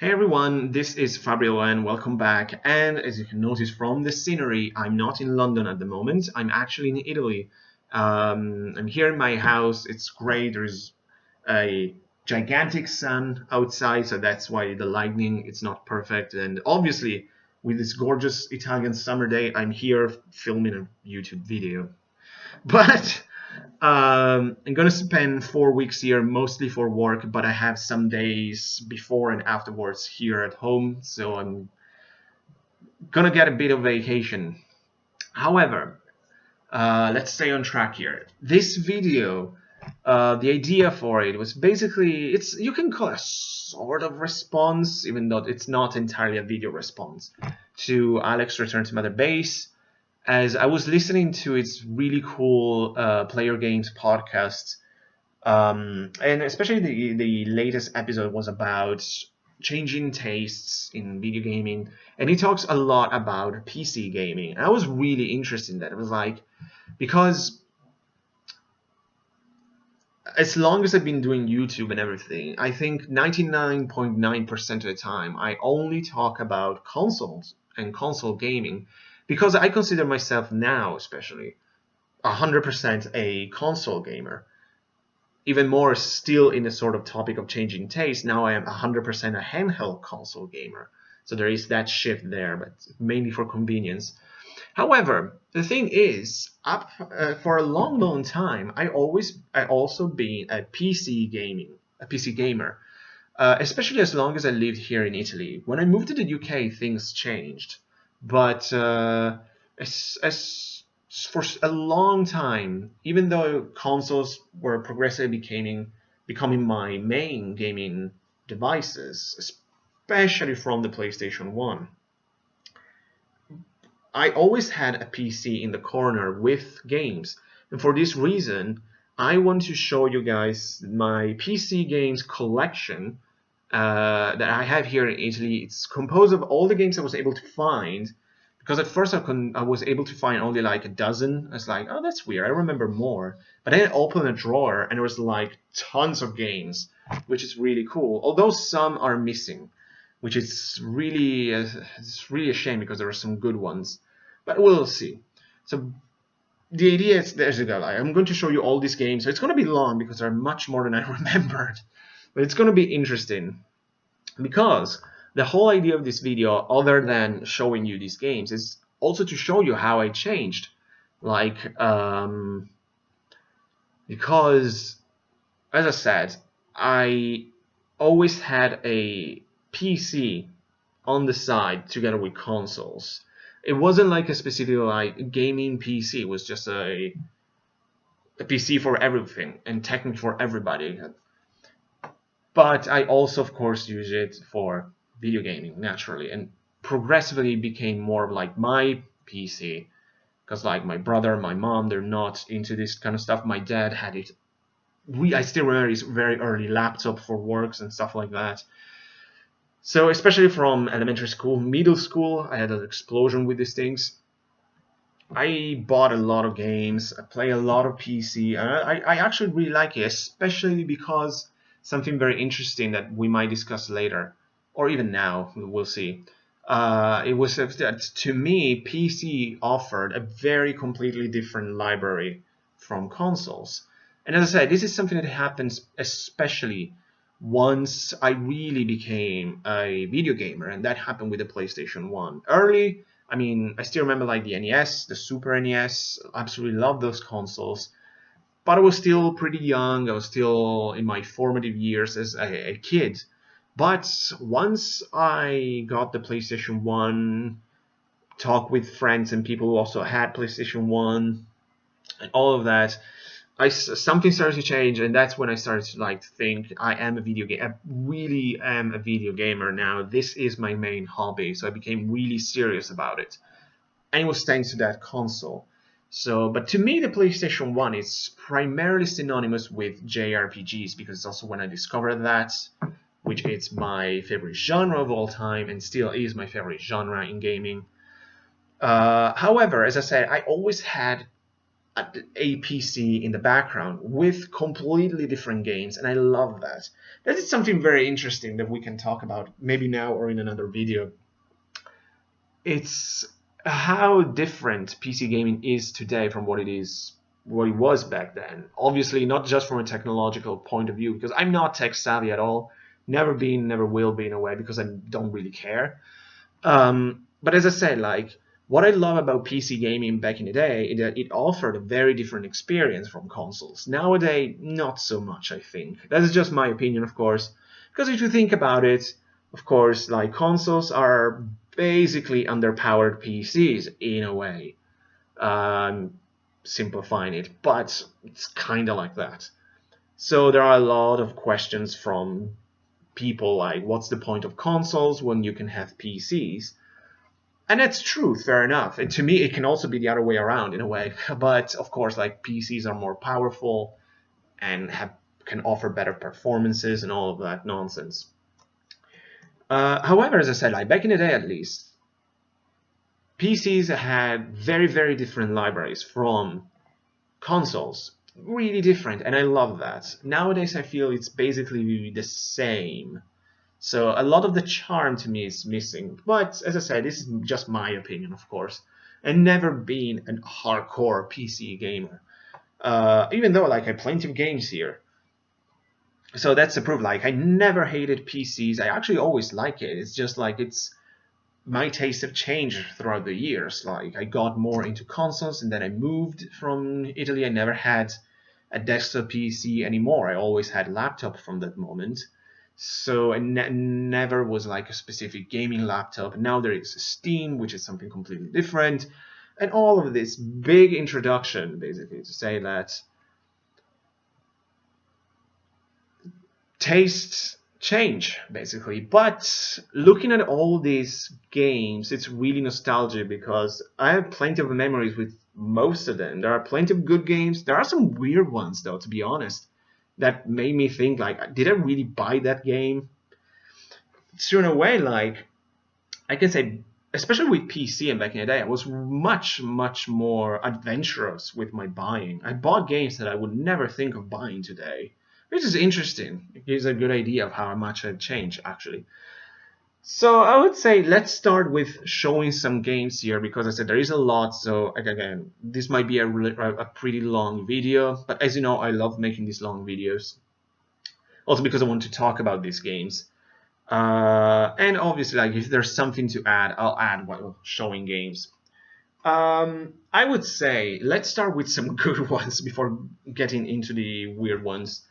Hey everyone, this is FabryLON, welcome back. And as you can notice from the scenery, I'm not in London at the moment, I'm actually in Italy. I'm here in my house, it's great, there's a gigantic sun outside, so that's why the lighting it's not perfect. And obviously, with this gorgeous Italian summer day, I'm here filming a YouTube video. But I'm gonna spend 4 weeks here, mostly for work, but I have some days before and afterwards here at home, so I'm gonna get a bit of vacation. However, let's stay on track here. This video, the idea for it was basically, it's you can call it a sort of response, even though it's not entirely a video response, to Alex Return to Mother Base, as I was listening to its really cool player games podcast, and especially the latest episode was about changing tastes in video gaming, and he talks a lot about PC gaming. And I was really interested in that. It was like, because as long as I've been doing YouTube and everything, I think 99.9% of the time I only talk about consoles and console gaming, because I consider myself now, especially, 100% a console gamer. Even more still in the sort of topic of changing taste, now I am 100% a handheld console gamer. So there is that shift there, but mainly for convenience. However, the thing is, for a long, long time, I also been a PC gamer, especially as long as I lived here in Italy. When I moved to the UK, things changed, but as for a long time, even though consoles were progressively becoming my main gaming devices, especially from the PlayStation 1, I always had a PC in the corner with games. And for this reason, I want to show you guys my PC games collection that I have here in Italy. It's composed of all the games I was able to find, because at first I was able to find only like a dozen. I was like, oh, that's weird, I remember more. But then I opened a drawer and there was like tons of games, which is really cool, although some are missing, which is really it's really a shame, because there are some good ones, but we'll see. So the idea is, there's a go. I'm going to show you all these games. So it's going to be long because there are much more than I remembered, but it's going to be interesting, because the whole idea of this video, other than showing you these games, is also to show you how I changed. Like, because, as I said, I always had a PC on the side together with consoles. It wasn't like a specific like gaming PC. It was just a PC for everything and technically for everybody. But I also, of course, use it for video gaming naturally, and progressively became more of like my PC, because like my brother, my mom, they're not into this kind of stuff. My dad had it. I still remember his very early laptop for works and stuff like that. So especially from elementary school, middle school, I had an explosion with these things. I bought a lot of games. I play a lot of PC. And I actually really like it, especially because something very interesting that we might discuss later, or even now, we'll see. It was that, to me, PC offered a very completely different library from consoles. And as I said, this is something that happens especially once I really became a video gamer, and that happened with the PlayStation 1. Early, I mean, I still remember like the NES, the Super NES, absolutely loved those consoles. But I was still pretty young, I was still in my formative years as a kid. But once I got the PlayStation 1, talked with friends and people who also had PlayStation 1, and all of that, something started to change, and that's when I started to like think I really am a video gamer now. This is my main hobby, so I became really serious about it, and it was thanks to that console. So, but to me, the PlayStation 1 is primarily synonymous with JRPGs, because it's also when I discovered that, which is my favorite genre of all time and still is my favorite genre in gaming. However, as I said, I always had a PC in the background with completely different games, and I love that. That is something very interesting that we can talk about maybe now or in another video. It's how different PC gaming is today from what it was back then. Obviously, not just from a technological point of view, because I'm not tech savvy at all. Never been, never will be in a way, because I don't really care. But as I said, like what I love about PC gaming back in the day is that it offered a very different experience from consoles. Nowadays, not so much, I think. That is just my opinion, of course. Because if you think about it, of course, like consoles are basically underpowered PCs in a way. Um, Simplifying it, but it's kind of like that. So there are a lot of questions from people like, what's the point of consoles when you can have PCs? And that's true, fair enough. And to me, it can also be the other way around in a way. But of course, like PCs are more powerful and can offer better performances and all of that nonsense. However, as I said, like back in the day at least, PCs had very, very different libraries from consoles. Really different, and I love that. Nowadays, I feel it's basically the same. So a lot of the charm to me is missing. But as I said, this is just my opinion, of course. And never been a hardcore PC gamer. Even though like I have plenty of games here. So that's the proof. Like I never hated PCs. I actually always like it. It's just like it's my tastes have changed throughout the years. Like I got more into consoles, and then I moved from Italy. I never had a desktop PC anymore. I always had a laptop from that moment. So I never was like a specific gaming laptop. Now there is Steam, which is something completely different. And all of this big introduction, basically, to say that tastes change, basically. But looking at all these games, it's really nostalgic because I have plenty of memories with most of them. There are plenty of good games. There are some weird ones, though, to be honest, that made me think, like, did I really buy that game? So in a way, like, I can say, especially with PC and back in the day, I was much, much more adventurous with my buying. I bought games that I would never think of buying today, which is interesting. It gives a good idea of how much I've changed, actually. So I would say let's start with showing some games here because I said there is a lot. So again, this might be a pretty long video, but as you know, I love making these long videos. Also because I want to talk about these games. And obviously, like if there's something to add, I'll add while showing games. I would say let's start with some good ones before getting into the weird ones.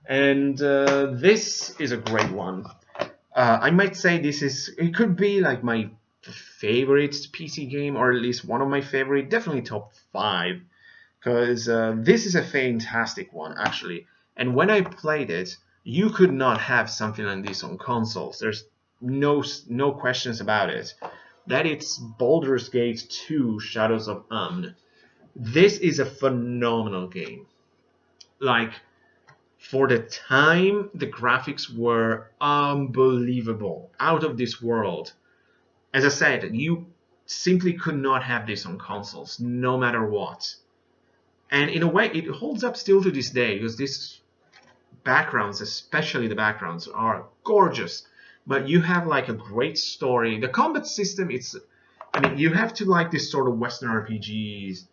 And this is a great one. I might say it could be like my favorite PC game, or at least one of my favorite, definitely top 5, because this is a fantastic one actually. And when I played it, you could not have something like this on consoles. There's no questions about it. That it's Baldur's Gate 2: Shadows of Amn. This is a phenomenal game. Like, for the time, the graphics were unbelievable, out of this world. As I said, you simply could not have this on consoles, no matter what. And in a way, it holds up still to this day, because these backgrounds, especially the backgrounds, are gorgeous. But you have like a great story. The combat system, you have to like this sort of Western RPGs,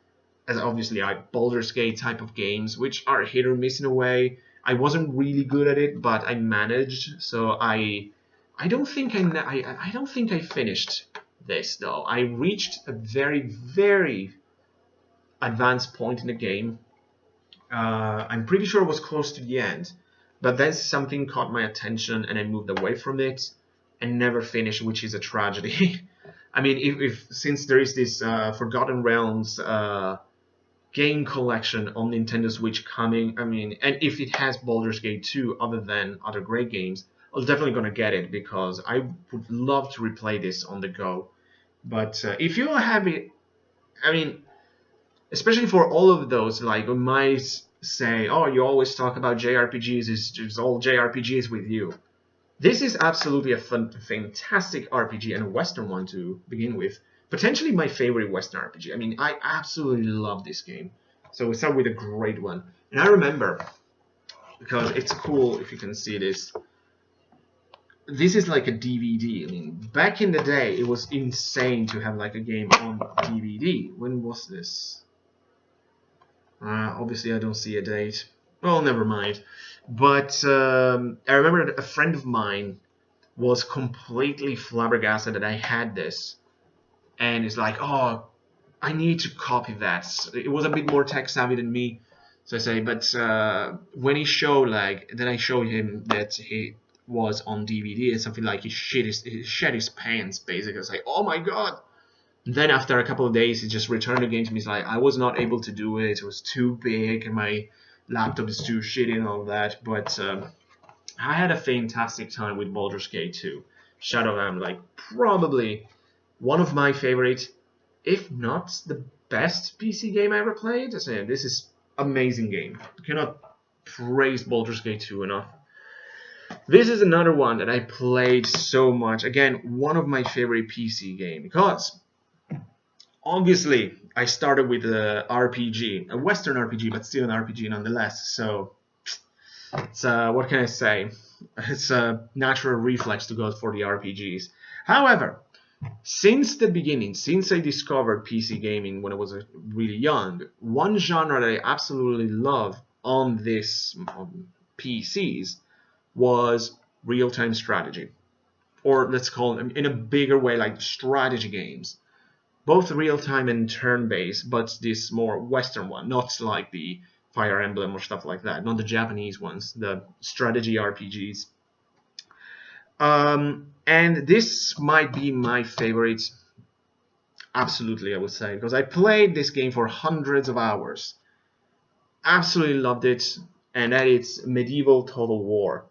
as obviously like Baldur's Gate type of games, which are hit or miss in a way. I wasn't really good at it, but I managed. So I don't think I don't think I finished this though. I reached a very, very advanced point in the game. I'm pretty sure it was close to the end, but then something caught my attention and I moved away from it and never finished, which is a tragedy. I mean, if since there is this Forgotten Realms game collection on Nintendo Switch coming, and if it has Baldur's Gate 2 other than other great games, I'm definitely gonna get it because I would love to replay this on the go. But if you have it, I mean, especially for all of those, like we might say, oh, you always talk about JRPGs, it's all JRPGs with you. This is absolutely a fantastic RPG and a Western one to begin with. Potentially my favorite Western RPG. I mean, I absolutely love this game. So we start with a great one. And I remember, because it's cool if you can see this, this is like a DVD. I mean, back in the day, it was insane to have like a game on DVD. When was this? Obviously, I don't see a date. Well, never mind. But I remember that a friend of mine was completely flabbergasted that I had this, and it's like, oh, I need to copy that. It was a bit more tech savvy than me, so I say. But when he showed like, then I showed him that he was on DVD and something like he shed his pants basically. It's like, oh my god. Then after a couple of days, he just returned the game to me. He's like, I was not able to do it. It was too big, and my laptop is too shitty and all that. But I had a fantastic time with Baldur's Gate 2. Shadowland, like probably one of my favorite, if not the best PC game I ever played. I say, this is amazing game. I cannot praise Baldur's Gate 2 enough. This is another one that I played so much. Again, one of my favorite PC game because obviously I started with a RPG, a Western RPG, but still an RPG nonetheless. So it's what can I say? It's a natural reflex to go for the RPGs. However, since the beginning, since I discovered PC gaming when I was really young, one genre that I absolutely love on this PCs was real-time strategy, or let's call them in a bigger way like strategy games, both real-time and turn-based, but this more Western one, not like the Fire Emblem or stuff like that, not the Japanese ones, the strategy RPGs. And this might be my favorite, absolutely, I would say, because I played this game for hundreds of hours. Absolutely loved it, and that is Medieval Total War.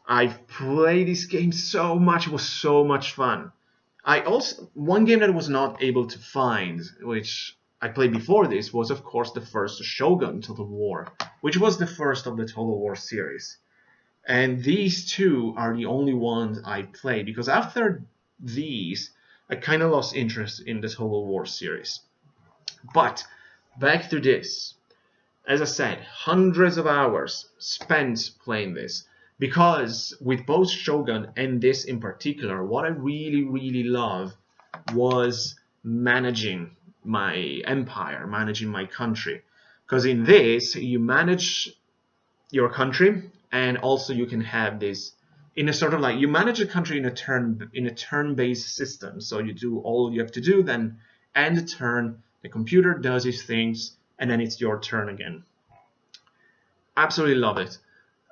I've played this game so much, it was so much fun. I also, one game that I was not able to find, which I played before this, was of course the first Shogun Total War, which was the first of the Total War series. And these two are the only ones I played, because after these, I kind of lost interest in the Total War series. But back to this. As I said, hundreds of hours spent playing this. Because with both Shogun and this in particular, what I really, really love was managing my empire, managing my country. Because in this, you manage your country, and also you can have this in a sort of like, you manage a country in a turn-based system. So you do all you have to do, then end the turn, the computer does its things, and then it's your turn again. Absolutely love it.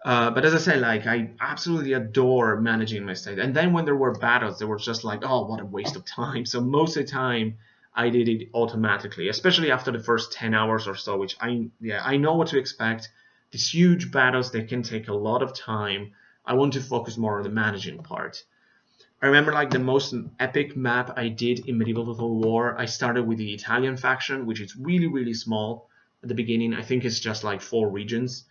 But as I say, like, I absolutely adore managing my state. And then when there were battles, they were just like, oh, what a waste of time. So most of the time, I did it automatically, especially after the first 10 hours or so, which I know what to expect. These huge battles, they can take a lot of time. I want to focus more on the managing part. I remember like the most epic map I did in Medieval Total War, I started with the Italian faction, which is really, really small at the beginning. I think it's just like 4 regions.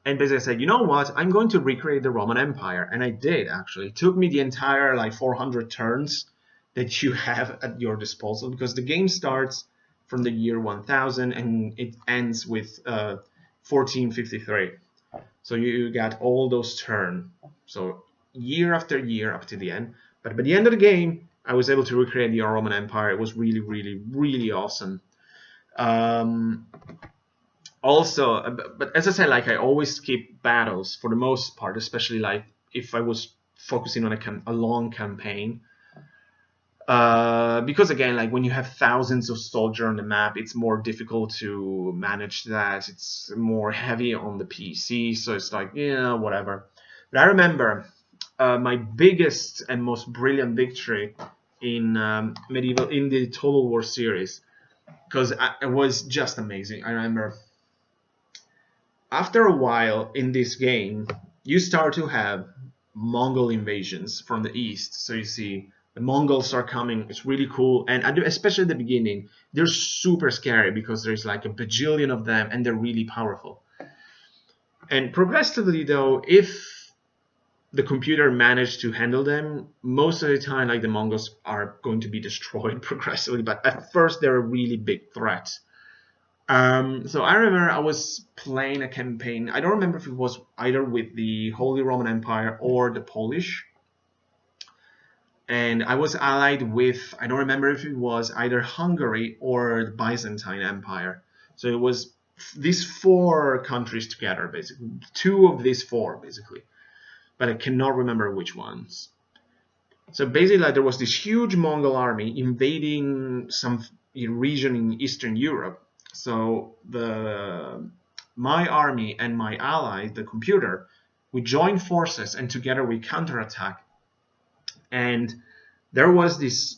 And basically I said, you know what, I'm going to recreate the Roman Empire. And I did, actually. It took me the entire like 400 turns that you have at your disposal, because the game starts from the year 1000 and it ends with 1453. So you got all those turns. So year after year up to the end. But by the end of the game, I was able to recreate the Roman Empire. It was really, really, really awesome. Also, but as I said, like, I always skip battles for the most part, especially like if I was focusing on a long campaign. Because again, like when you have thousands of soldiers on the map, it's more difficult to manage that. It's more heavy on the PC, so it's like, yeah, whatever. But I remember my biggest and most brilliant victory in the Total War series, because it was just amazing. I remember after a while in this game, you start to have Mongol invasions from the east. So you see the Mongols are coming. It's really cool, and especially at the beginning, they're super scary because there's like a bajillion of them, and they're really powerful. And progressively, though, if the computer managed to handle them, most of the time, like, the Mongols are going to be destroyed progressively. But at first, they're a really big threat. So I remember I was playing a campaign. I don't remember if it was either with the Holy Roman Empire or the Polish. And I was allied with, I don't remember if it was either Hungary or the Byzantine Empire. So it was these four countries together, basically. Two of these four, basically. But I cannot remember which ones. So basically, like, there was this huge Mongol army invading some region in Eastern Europe. So my army and my ally, the computer, we joined forces and together we counterattack. And there was this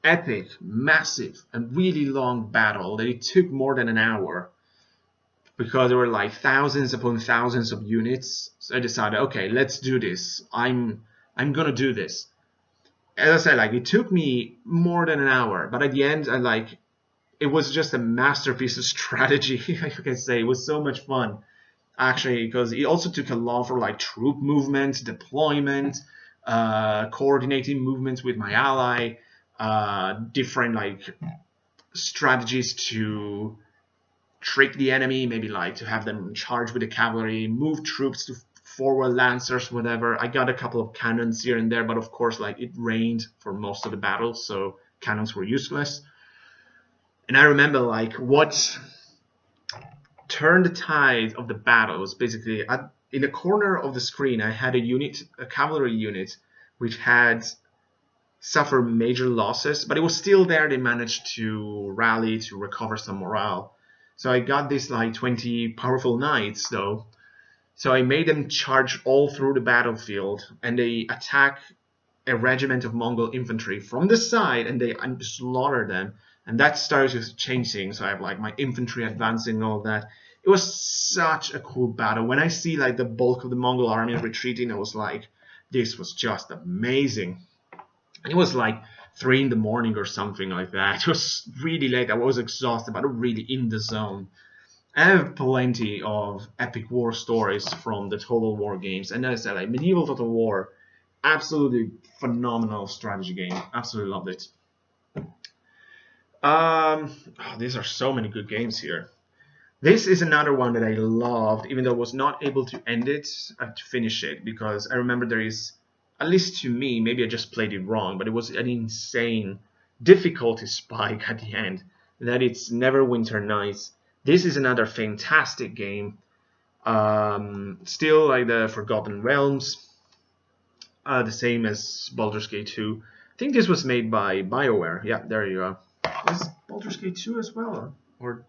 epic, massive, and really long battle that it took more than an hour because there were like thousands upon thousands of units. So I decided, okay, let's do this. I'm gonna do this. As I said, like, it took me more than an hour, but at the end, it was just a masterpiece of strategy. You can say it was so much fun, actually, because it also took a lot for like troop movement, deployment, coordinating movements with my ally, different like strategies to trick the enemy, maybe like to have them charge with the cavalry, move troops to forward lancers, whatever. I got a couple of cannons here and there, but of course, like, it rained for most of the battle, so cannons were useless. And I remember like what turned the tide of the battle was basically in the corner of the screen. I had a cavalry unit, which had suffered major losses, but it was still there. They managed to rally to recover some morale. So I got these like 20 powerful knights though. So I made them charge all through the battlefield, and they attack a regiment of Mongol infantry from the side, and they slaughter them. And that started to change things. So I have like my infantry advancing and all that. It was such a cool battle. When I see like the bulk of the Mongol army retreating, I was like, this was just amazing. And it was like 3 in the morning or something like that. It was really late. I was exhausted, but really in the zone. I have plenty of epic war stories from the Total War games, and as I said, like, Medieval Total War, absolutely phenomenal strategy game. Absolutely loved it. These are so many good games here. This is another one that I loved, even though I was not able to end it, to finish it, because I remember there is, at least to me, maybe I just played it wrong, but it was an insane difficulty spike at the end. That it's Neverwinter Nights. This is another fantastic game. Still like the Forgotten Realms, the same as Baldur's Gate 2. I think this was made by BioWare. Yeah, there you go. Is Baldur's Gate 2 as well? Or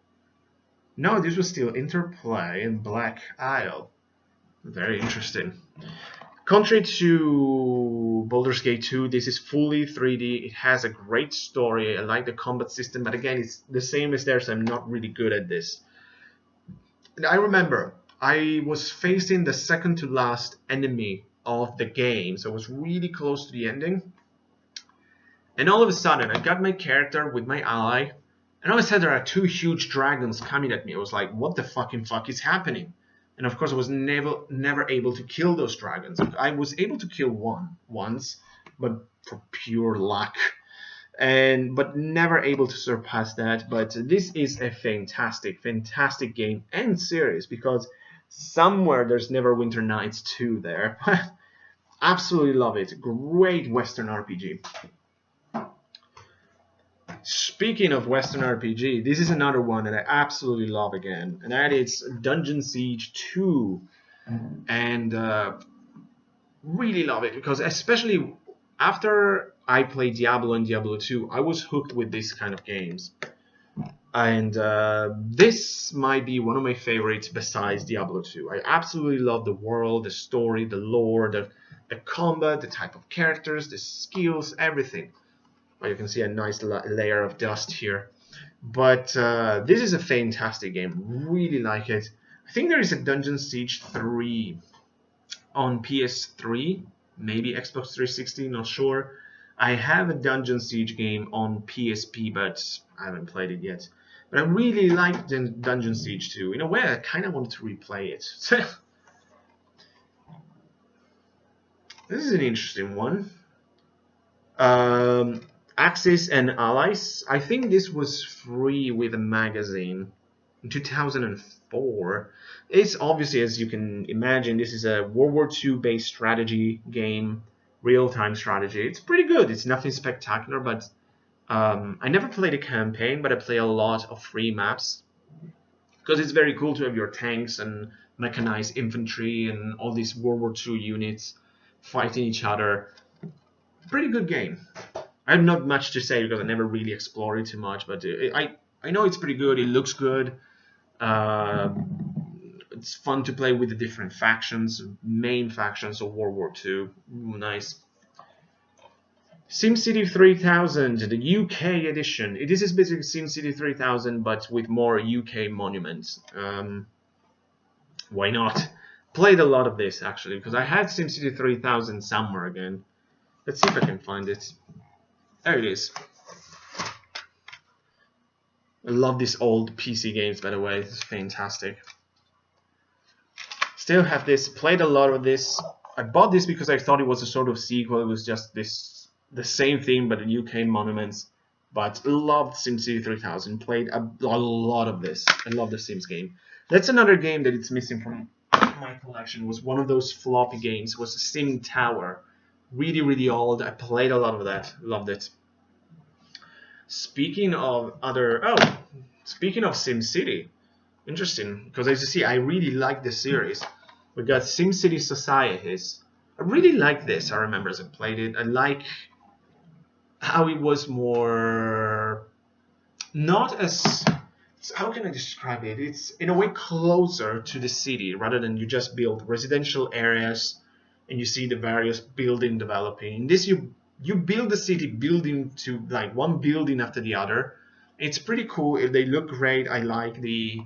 no, this was still Interplay and Black Isle. Very interesting. Contrary to Baldur's Gate 2, this is fully 3D. It has a great story. I like the combat system, but again, it's the same as theirs. So I'm not really good at this. And I remember I was facing the second to last enemy of the game, so I was really close to the ending. And all of a sudden, I got my character with my ally, and all of a sudden there are 2 huge dragons coming at me. I was like, what the fucking fuck is happening? And of course, I was never able to kill those dragons. I was able to kill one once, but for pure luck, but never able to surpass that. But this is a fantastic, fantastic game and series, because somewhere there's Neverwinter Nights 2 there. Absolutely love it. Great Western RPG. Speaking of Western RPG, this is another one that I absolutely love again, and that is Dungeon Siege 2. And really love it, because especially after I played Diablo and Diablo 2, I was hooked with these kind of games. And this might be one of my favorites besides Diablo 2. I absolutely love the world, the story, the lore, the combat, the type of characters, the skills, everything. You can see a nice layer of dust here. But this is a fantastic game. Really like it. I think there is a Dungeon Siege 3 on PS3, maybe Xbox 360, not sure. I have a Dungeon Siege game on PSP, but I haven't played it yet. But I really like Dungeon Siege 2. In a way, I kind of wanted to replay it. This is an interesting one. Axis and Allies. I think this was free with a magazine in 2004. It's obviously, as you can imagine, this is a World War II based strategy game, real-time strategy. It's pretty good. It's nothing spectacular, but I never played a campaign, but I play a lot of free maps because it's very cool to have your tanks and mechanized infantry and all these World War II units fighting each other. Pretty good game. I have not much to say because I never really explored it too much, but I know it's pretty good. It looks good. Uh, it's fun to play with the different factions, main factions of World War II. Ooh, nice. SimCity 3000, the UK edition. This is basically SimCity 3000, but with more UK monuments. Why not? Played a lot of this actually, because I had SimCity 3000 somewhere again. Let's see if I can find it. There it is. I love these old PC games, by the way. It's fantastic. Still have this. Played a lot of this. I bought this because I thought it was a sort of sequel. It was just the same thing, but the UK monuments. But loved SimCity 3000. Played a lot of this. I love the Sims game. That's another game that it's missing from my collection. Was one of those floppy games. Was Sim Tower. Really, really old. I played a lot of that. Loved it. Speaking of SimCity, interesting, because as you see, I really like this series. We got SimCity Societies. I really like this. I remember as I played it. I like how it was more not as how can I describe it? It's in a way closer to the city rather than you just build residential areas and you see the various building developing. In this, you build the city building to like one building after the other. It's pretty cool. They look great. I like the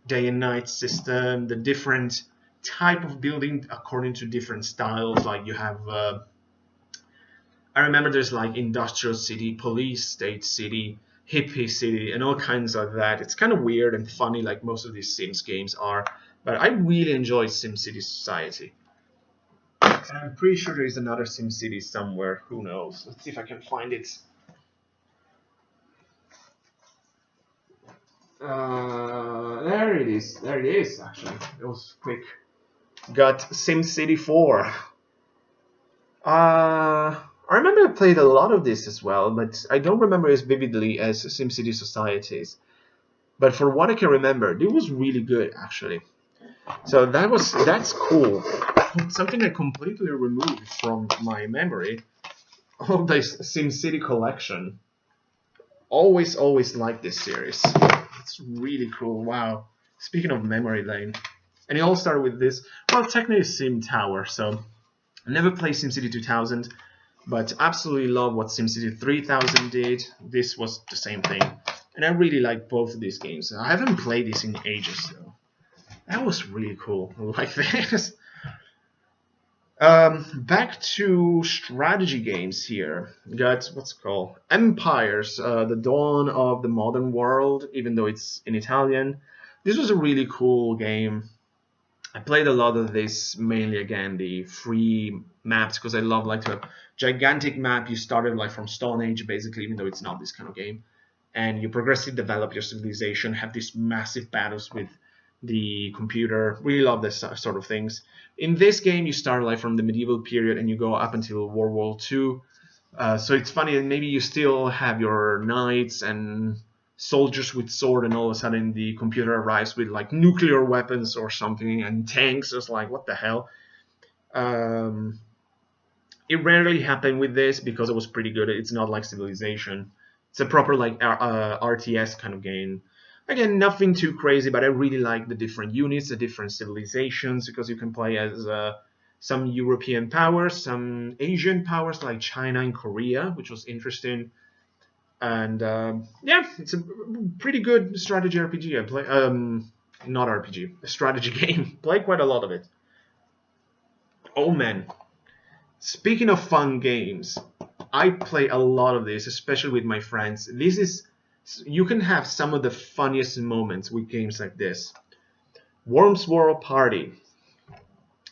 day and night system, the different type of building according to different styles. Like you have, I remember there's like industrial city, police state city, hippie city, and all kinds of that. It's kind of weird and funny, like most of these Sims games are. But I really enjoy SimCity Society. I'm pretty sure there is another SimCity somewhere. Who knows? Let's see if I can find it. There it is. There it is, actually. It was quick. Got SimCity 4. I remember I played a lot of this as well, but I don't remember as vividly as SimCity Societies. But for what I can remember, it was really good, actually. So that's cool. Something I completely removed from my memory of this SimCity collection. Always liked this series. It's really cool. Wow. Speaking of memory lane, and it all started with this. Well, technically Sim Tower. So I never played SimCity 2000, but absolutely love what SimCity 3000 did. This was the same thing, and I really like both of these games. I haven't played this in ages though. That was really cool. I like this. Back to strategy games here. Got what's it called Empires, the Dawn of the Modern World, even though it's in Italian. This was a really cool game. I played a lot of this, mainly again the free maps, because I love like to have gigantic map. You started like from Stone Age basically, even though it's not this kind of game, and you progressively develop your civilization, have these massive battles with the computer. Really love this sort of things. In this game, you start like from the medieval period and you go up until World War II. So it's funny, and maybe you still have your knights and soldiers with sword, and all of a sudden the computer arrives with like nuclear weapons or something and tanks. It's like, what the hell? Um, it rarely happened with this because it was pretty good. It's not like Civilization. It's a proper like RTS kind of game. Again, nothing too crazy, but I really like the different units, the different civilizations, because you can play as some European powers, some Asian powers like China and Korea, which was interesting. And yeah, it's a pretty good strategy RPG. I play, not RPG, a strategy game. Play quite a lot of it. Oh man, speaking of fun games, I play a lot of this, especially with my friends. This is you can have some of the funniest moments with games like this. Worms World Party,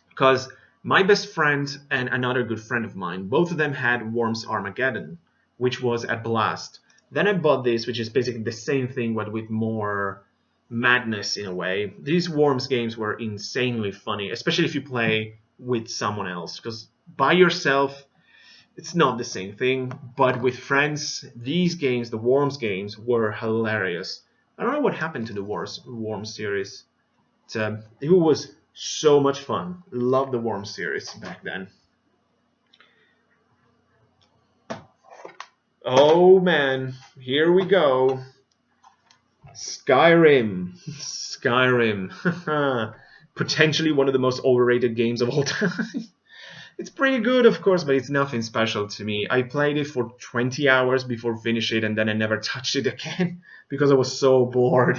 because my best friend and another good friend of mine, both of them had Worms Armageddon, which was a blast. Then I bought this, which is basically the same thing, but with more madness in a way. These Worms games were insanely funny, especially if you play with someone else, because by yourself, it's not the same thing, but with friends, these games, the Worms games, were hilarious. I don't know what happened to the Worms series. It was so much fun. Loved the Worms series back then. Oh man, here we go. Skyrim. Skyrim. Potentially one of the most overrated games of all time. It's pretty good, of course, but it's nothing special to me. I played it for 20 hours before finishing it, and then I never touched it again because I was so bored.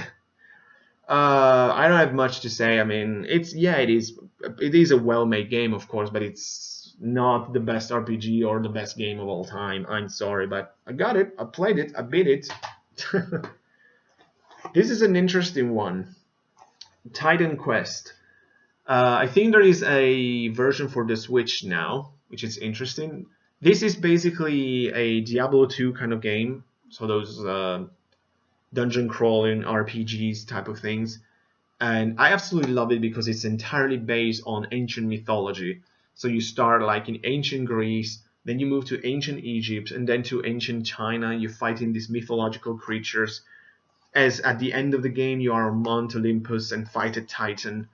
I don't have much to say. I mean, it is a well-made game, of course, but it's not the best RPG or the best game of all time. I'm sorry, but I got it. I played it. I beat it. This is an interesting one. Titan Quest. I think there is a version for the Switch now, which is interesting. This is basically a Diablo 2 kind of game. So those dungeon crawling RPGs type of things. And I absolutely love it because it's entirely based on ancient mythology. So you start like in ancient Greece, then you move to ancient Egypt, and then to ancient China. You're fighting these mythological creatures. As at the end of the game, you are on Mount Olympus and fight a Titan.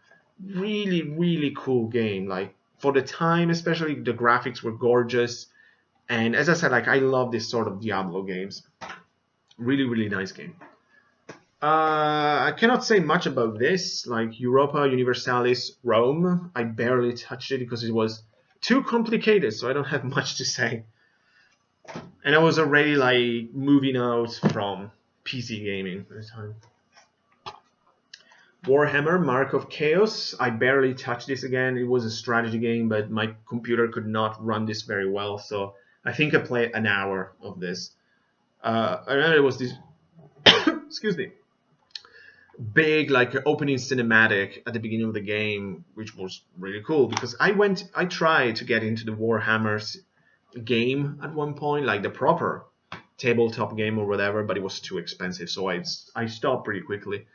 Really, really cool game. Like for the time, especially the graphics were gorgeous. And as I said, like I love this sort of Diablo games. Really, really nice game. I cannot say much about this, like Europa Universalis Rome. I barely touched it because it was too complicated, so I don't have much to say. And I was already like moving out from PC gaming at the time. Warhammer Mark of Chaos. I barely touched this again. It was a strategy game, but my computer could not run this very well, so I think I played an hour of this. And then it was this excuse me, big like opening cinematic at the beginning of the game, which was really cool because I tried to get into the Warhammer's game at one point, like the proper tabletop game or whatever, but it was too expensive, so I stopped pretty quickly.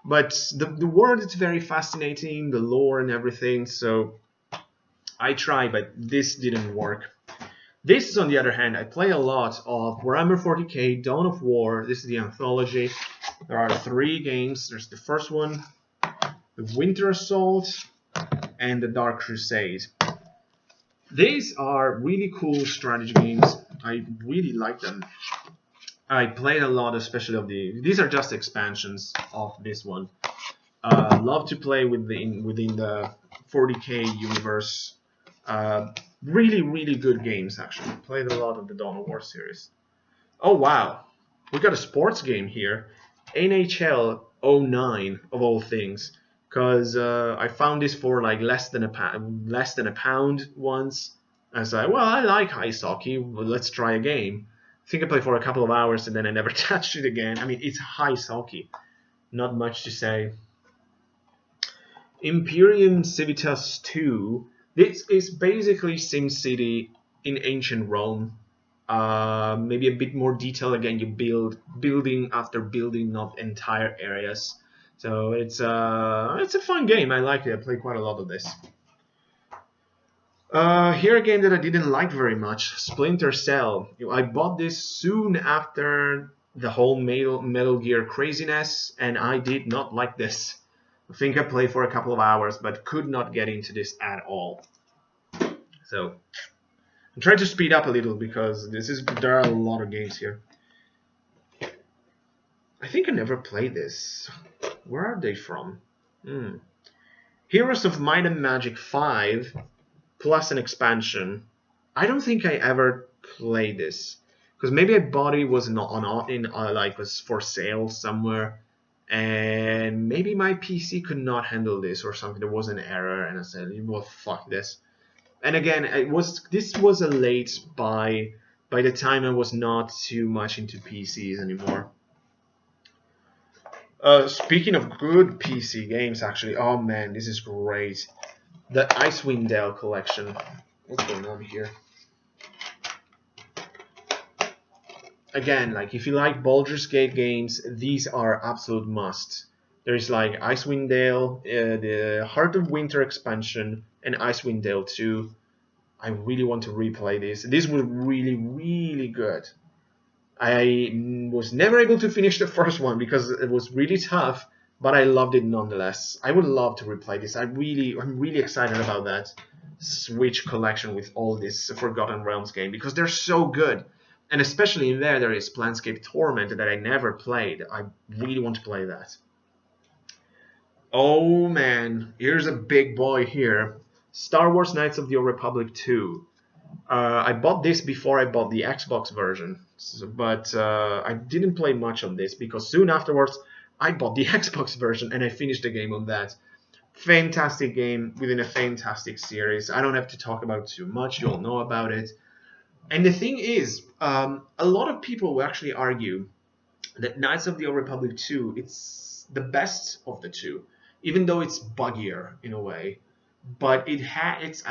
But the world is very fascinating, the lore and everything, so I tried, but this didn't work. This, on the other hand, I play a lot of Warhammer 40k, Dawn of War. This is the anthology. There are 3 games. There's the first one, the Winter Assault, and the Dark Crusade. These are really cool strategy games. I really like them. I played a lot, especially of these are just expansions of this one. Love to play within the 40k universe. Really, really good games, actually. Played a lot of the Dawn of War series. Oh, wow. We got a sports game here. NHL 09, of all things. Because I found this for like less than a pound once. I was like, well, I like ice hockey. Well, let's try a game. I think I played for a couple of hours and then I never touched it again. I mean, it's ice hockey. Not much to say. Imperium Civitas 2. This is basically SimCity in ancient Rome. Maybe a bit more detail. Again, you build building after building, not entire areas. So it's a fun game. I like it. I play quite a lot of this. Here a game that I didn't like very much, Splinter Cell. I bought this soon after the whole Metal Gear craziness, and I did not like this. I think I played for a couple of hours, but could not get into this at all. So I'm trying to speed up a little because there are a lot of games here. I think I never played this. Where are they from? Heroes of Might and Magic 5 plus an expansion. I don't think I ever played this because maybe I bought it was was for sale somewhere. And maybe my PC could not handle this or something. There was an error, and I said, "Well, fuck this." And again, this was a late buy. By the time I was not too much into PCs anymore. Speaking of good PC games, actually, oh man, this is great. The Icewind Dale collection. What's going on here? again, like if you like Baldur's Gate games, these are absolute must. There's like Icewind Dale, the Heart of Winter expansion, and Icewind Dale 2. I really want to replay this. This was really, really good. I was never able to finish the first one because it was really tough, but I loved it nonetheless. I would love to replay this. I'm really excited about that Switch collection with all this Forgotten Realms game because they're so good. And especially in there is Planescape Torment that I never played. I really want to play that. Oh man, here's a big boy here. Star Wars Knights of the Old Republic 2. I bought this before I bought the Xbox version, but I didn't play much on this because soon afterwards I bought the Xbox version and I finished the game on that. Fantastic game within a fantastic series. I don't have to talk about it too much, you all know about it. And the thing is, a lot of people will actually argue that Knights of the Old Republic 2, it's the best of the two, even though it's buggier in a way. But it's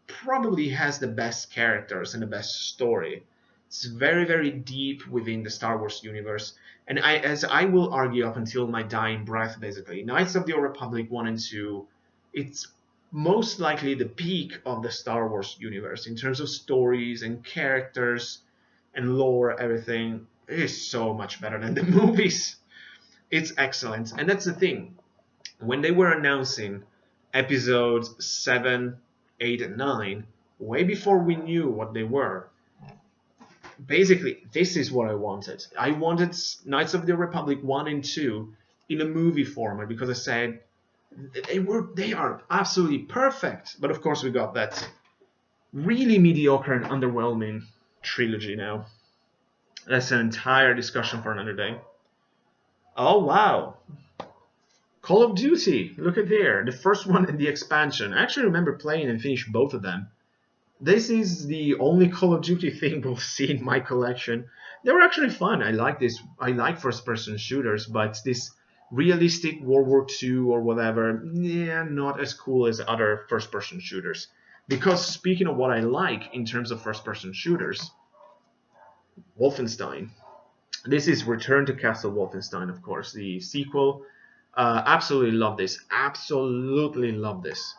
probably has the best characters and the best story. It's very, very deep within the Star Wars universe. And as I will argue up until my dying breath, basically, Knights of the Old Republic 1 and 2, it's most likely the peak of the Star Wars universe in terms of stories and characters and lore, everything. It is so much better than the movies. It's excellent. And that's the thing. When they were announcing episodes 7, 8, and 9, way before we knew what they were, basically, this is what I wanted. I wanted Knights of the Republic 1 and 2 in a movie format because I said they are absolutely perfect. But of course, we got that really mediocre and underwhelming trilogy now. That's an entire discussion for another day. Oh, wow. Call of Duty, look at there. The first one and the expansion. I actually remember playing and finished both of them. This is the only Call of Duty thing we'll see in my collection. They were actually fun. I like this. I like first-person shooters, but this realistic World War II or whatever, yeah, not as cool as other first-person shooters. Because speaking of what I like in terms of first-person shooters, Wolfenstein. This is Return to Castle Wolfenstein, of course, the sequel. Absolutely love this. Absolutely love this.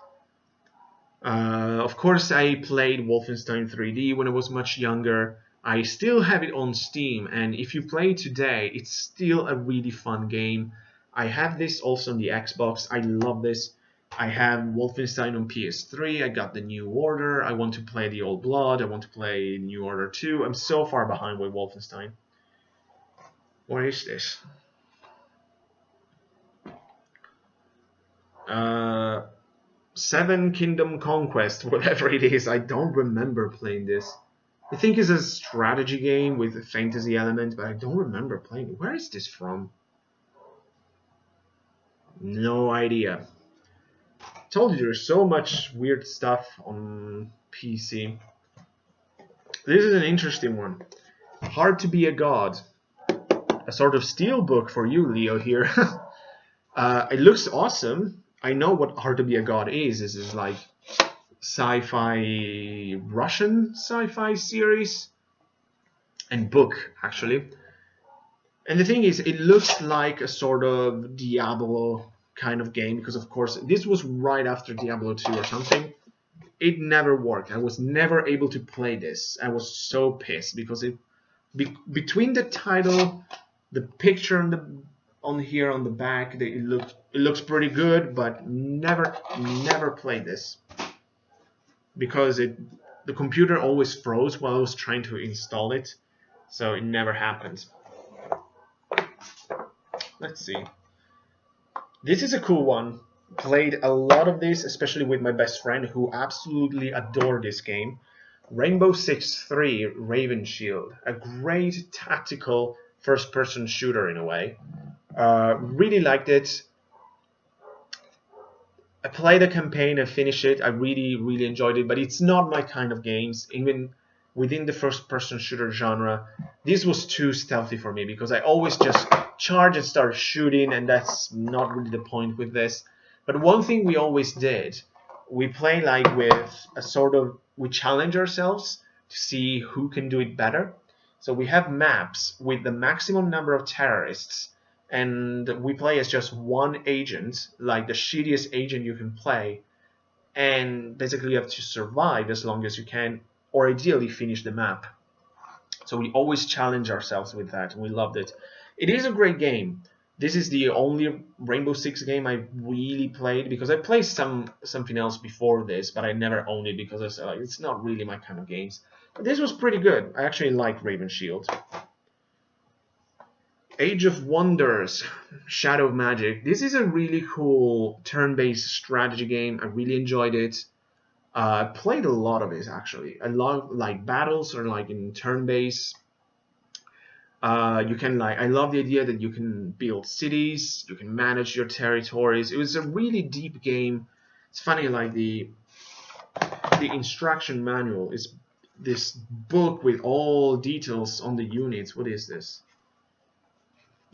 Of course, I played Wolfenstein 3D when I was much younger. I still have it on Steam, and if you play it today, it's still a really fun game. I have this also on the Xbox. I love this. I have Wolfenstein on PS3. I got the New Order. I want to play the Old Blood. I want to play New Order 2. I'm so far behind with Wolfenstein. What is this? Seven Kingdom Conquest, whatever it is. I don't remember playing this. I think it's a strategy game with a fantasy element, but I don't remember playing it. Where is this from? No idea. Told you there's so much weird stuff on PC. This is an interesting one. Hard to Be a God. A sort of steelbook for you, Leo, here. It looks awesome. I know what Hard to Be a God is. This is like sci-fi, Russian sci-fi series and book, actually. And the thing is, it looks like a sort of Diablo kind of game because, of course, this was right after Diablo 2 or something. It never worked. I was never able to play this. I was so pissed because it between the title, the picture on here on the back, it looks pretty good, but never played this because the computer always froze while I was trying to install it, so it never happened. Let's see. This is a cool one. Played a lot of this, especially with my best friend who absolutely adored this game. Rainbow Six 3 Raven Shield, a great tactical first-person shooter in a way. Really liked it. I played a campaign and finished it. I really enjoyed it, but it's not my kind of games. Even within the first-person shooter genre, this was too stealthy for me because I always just charge and start shooting, and that's not really the point with this. But one thing we always did, we play like with a sort of, we challenge ourselves to see who can do it better. So we have maps with the maximum number of terrorists, and we play as just one agent, like the shittiest agent you can play, and basically you have to survive as long as you can, or ideally finish the map. So we always challenge ourselves with that, and we loved it. It is a great game. This is the only Rainbow Six game I really played, because I played something else before this, but I never owned it because I said, like, it's not really my kind of games. But this was pretty good. I actually like Raven Shield. Age of Wonders, Shadow of Magic. This is a really cool turn-based strategy game. I really enjoyed it. I played a lot of it actually. I love like battles or like in turn-based. You can like, I love the idea that you can build cities, you can manage your territories. It was a really deep game. It's funny, like the instruction manual is this book with all details on the units. What is this?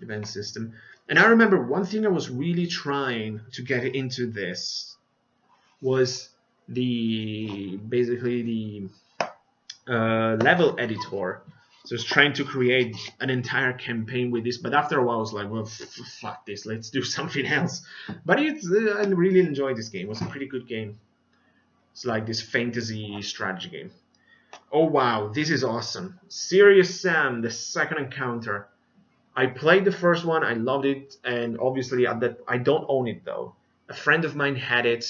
Event system. And I remember one thing I was really trying to get into this was basically the level editor. So I was trying to create an entire campaign with this, but after a while I was like, well, fuck this, let's do something else. But I really enjoyed this game. It was a pretty good game. It's like this fantasy strategy game. Oh wow, this is awesome. Serious Sam, the second encounter. I played the first one, I loved it, and obviously I don't own it though. A friend of mine had it.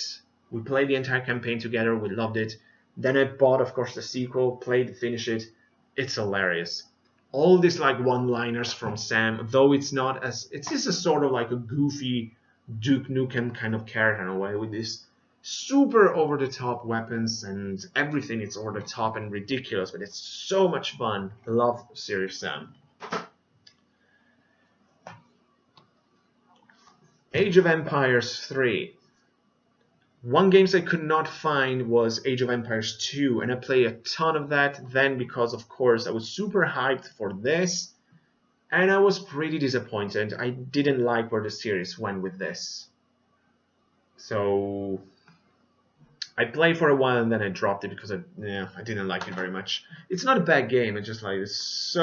We played the entire campaign together, we loved it. Then I bought, of course, the sequel, played, finished it. It's hilarious. All these like one-liners from Sam, though it's not as, it's just a sort of like a goofy Duke Nukem kind of character in a way, with these super over-the-top weapons and everything. It's over-the-top and ridiculous, but it's so much fun. I love Serious Sam. Age of Empires 3. One games I could not find was Age of Empires 2, and I played a ton of that then because, of course, I was super hyped for this, and I was pretty disappointed. I didn't like where the series went with this. So I played for a while and then I dropped it because I didn't like it very much. It's not a bad game, it's just like it's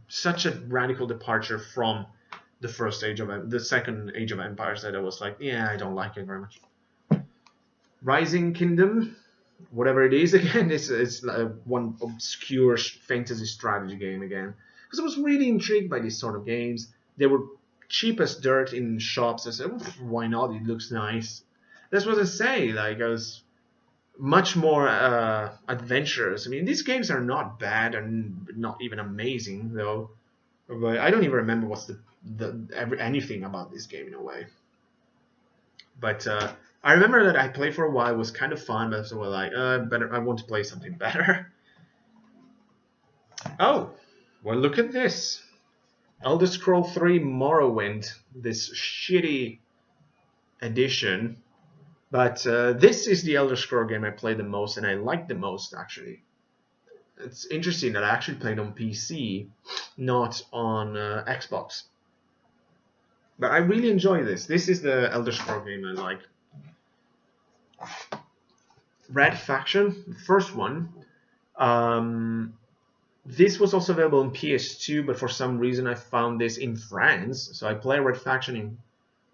such a radical departure from the second Age of Empires that I was like, yeah, I don't like it very much. Rising Kingdom, whatever it is again, it's one obscure fantasy strategy game again. Because I was really intrigued by these sort of games. They were cheap as dirt in shops. I said, why not? It looks nice. That's what I say. Like, I was much more adventurous. I mean, these games are not bad and not even amazing though. But I don't even remember what's anything about this game in a way. But I remember that I played for a while. It was kind of fun, but so like, I want to play something better. Oh, well, look at this. Elder Scrolls 3 Morrowind, this shitty edition. But this is the Elder Scrolls game I played the most, and I liked the most, actually. It's interesting that I actually played on PC, not on Xbox. But I really enjoy this. This is the Elder Scrolls game I like. Red Faction, the first one. This was also available on PS2, but for some reason I found this in France. So I play Red Faction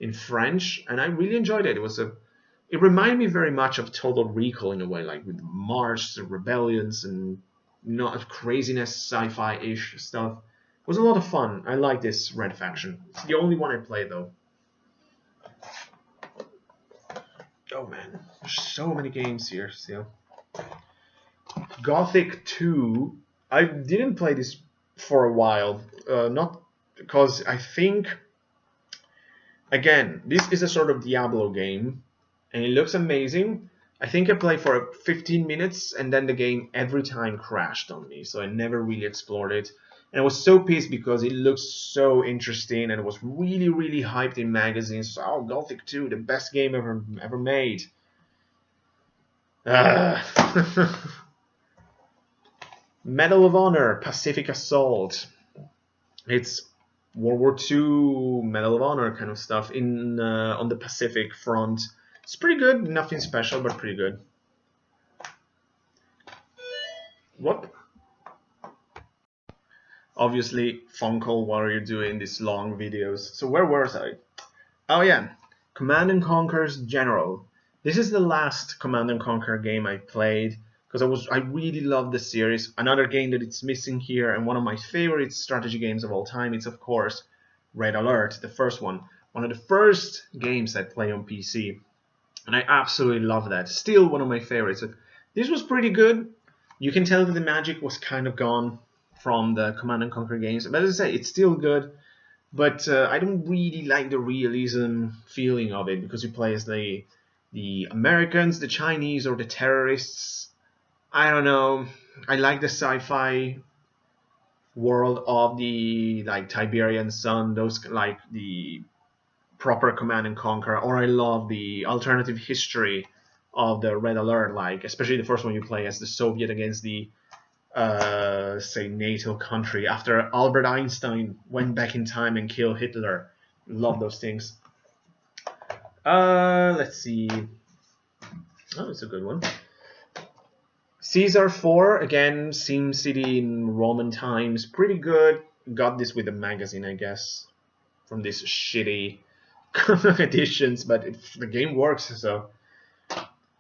in French, and I really enjoyed it. It reminded me very much of Total Recall in a way, like with Mars, the rebellions, and not craziness, sci-fi-ish stuff. It was a lot of fun. I like this Red Faction. It's the only one I played though. Oh man, there's so many games here still. Gothic 2. I didn't play this for a while, not because I think, again, this is a sort of Diablo game, and it looks amazing. I think I played for 15 minutes, and then the game every time crashed on me, so I never really explored it. And I was so pissed because it looked so interesting, and it was really, really hyped in magazines. So, oh, Gothic 2, the best game ever made. Medal of Honor, Pacific Assault. It's World War II Medal of Honor kind of stuff on the Pacific front. It's pretty good. Nothing special, but pretty good. What? Obviously, phone call while you're doing these long videos. So where was I? Oh yeah, Command and Conquer's General. This is the last Command and Conquer game I played because I really love the series. Another game that it's missing here, and one of my favorite strategy games of all time. It's of course Red Alert, the first one. One of the first games I play on PC, and I absolutely love that. Still one of my favorites. This was pretty good. You can tell that the magic was kind of gone from the Command and Conquer games, but as I say, it's still good. But I don't really like the realism feeling of it because you play as the Americans, the Chinese, or the terrorists. I don't know. I like the sci-fi world of the like Tiberian Sun, those like the proper Command and Conquer, or I love the alternative history of the Red Alert, like especially the first one you play as the Soviet against the say NATO country after Albert Einstein went back in time and killed Hitler. Love those things. Let's see. Oh, it's a good one. Caesar 4, again, Sim City in Roman times. Pretty good. Got this with a magazine, I guess, from these shitty editions, but the game works, so.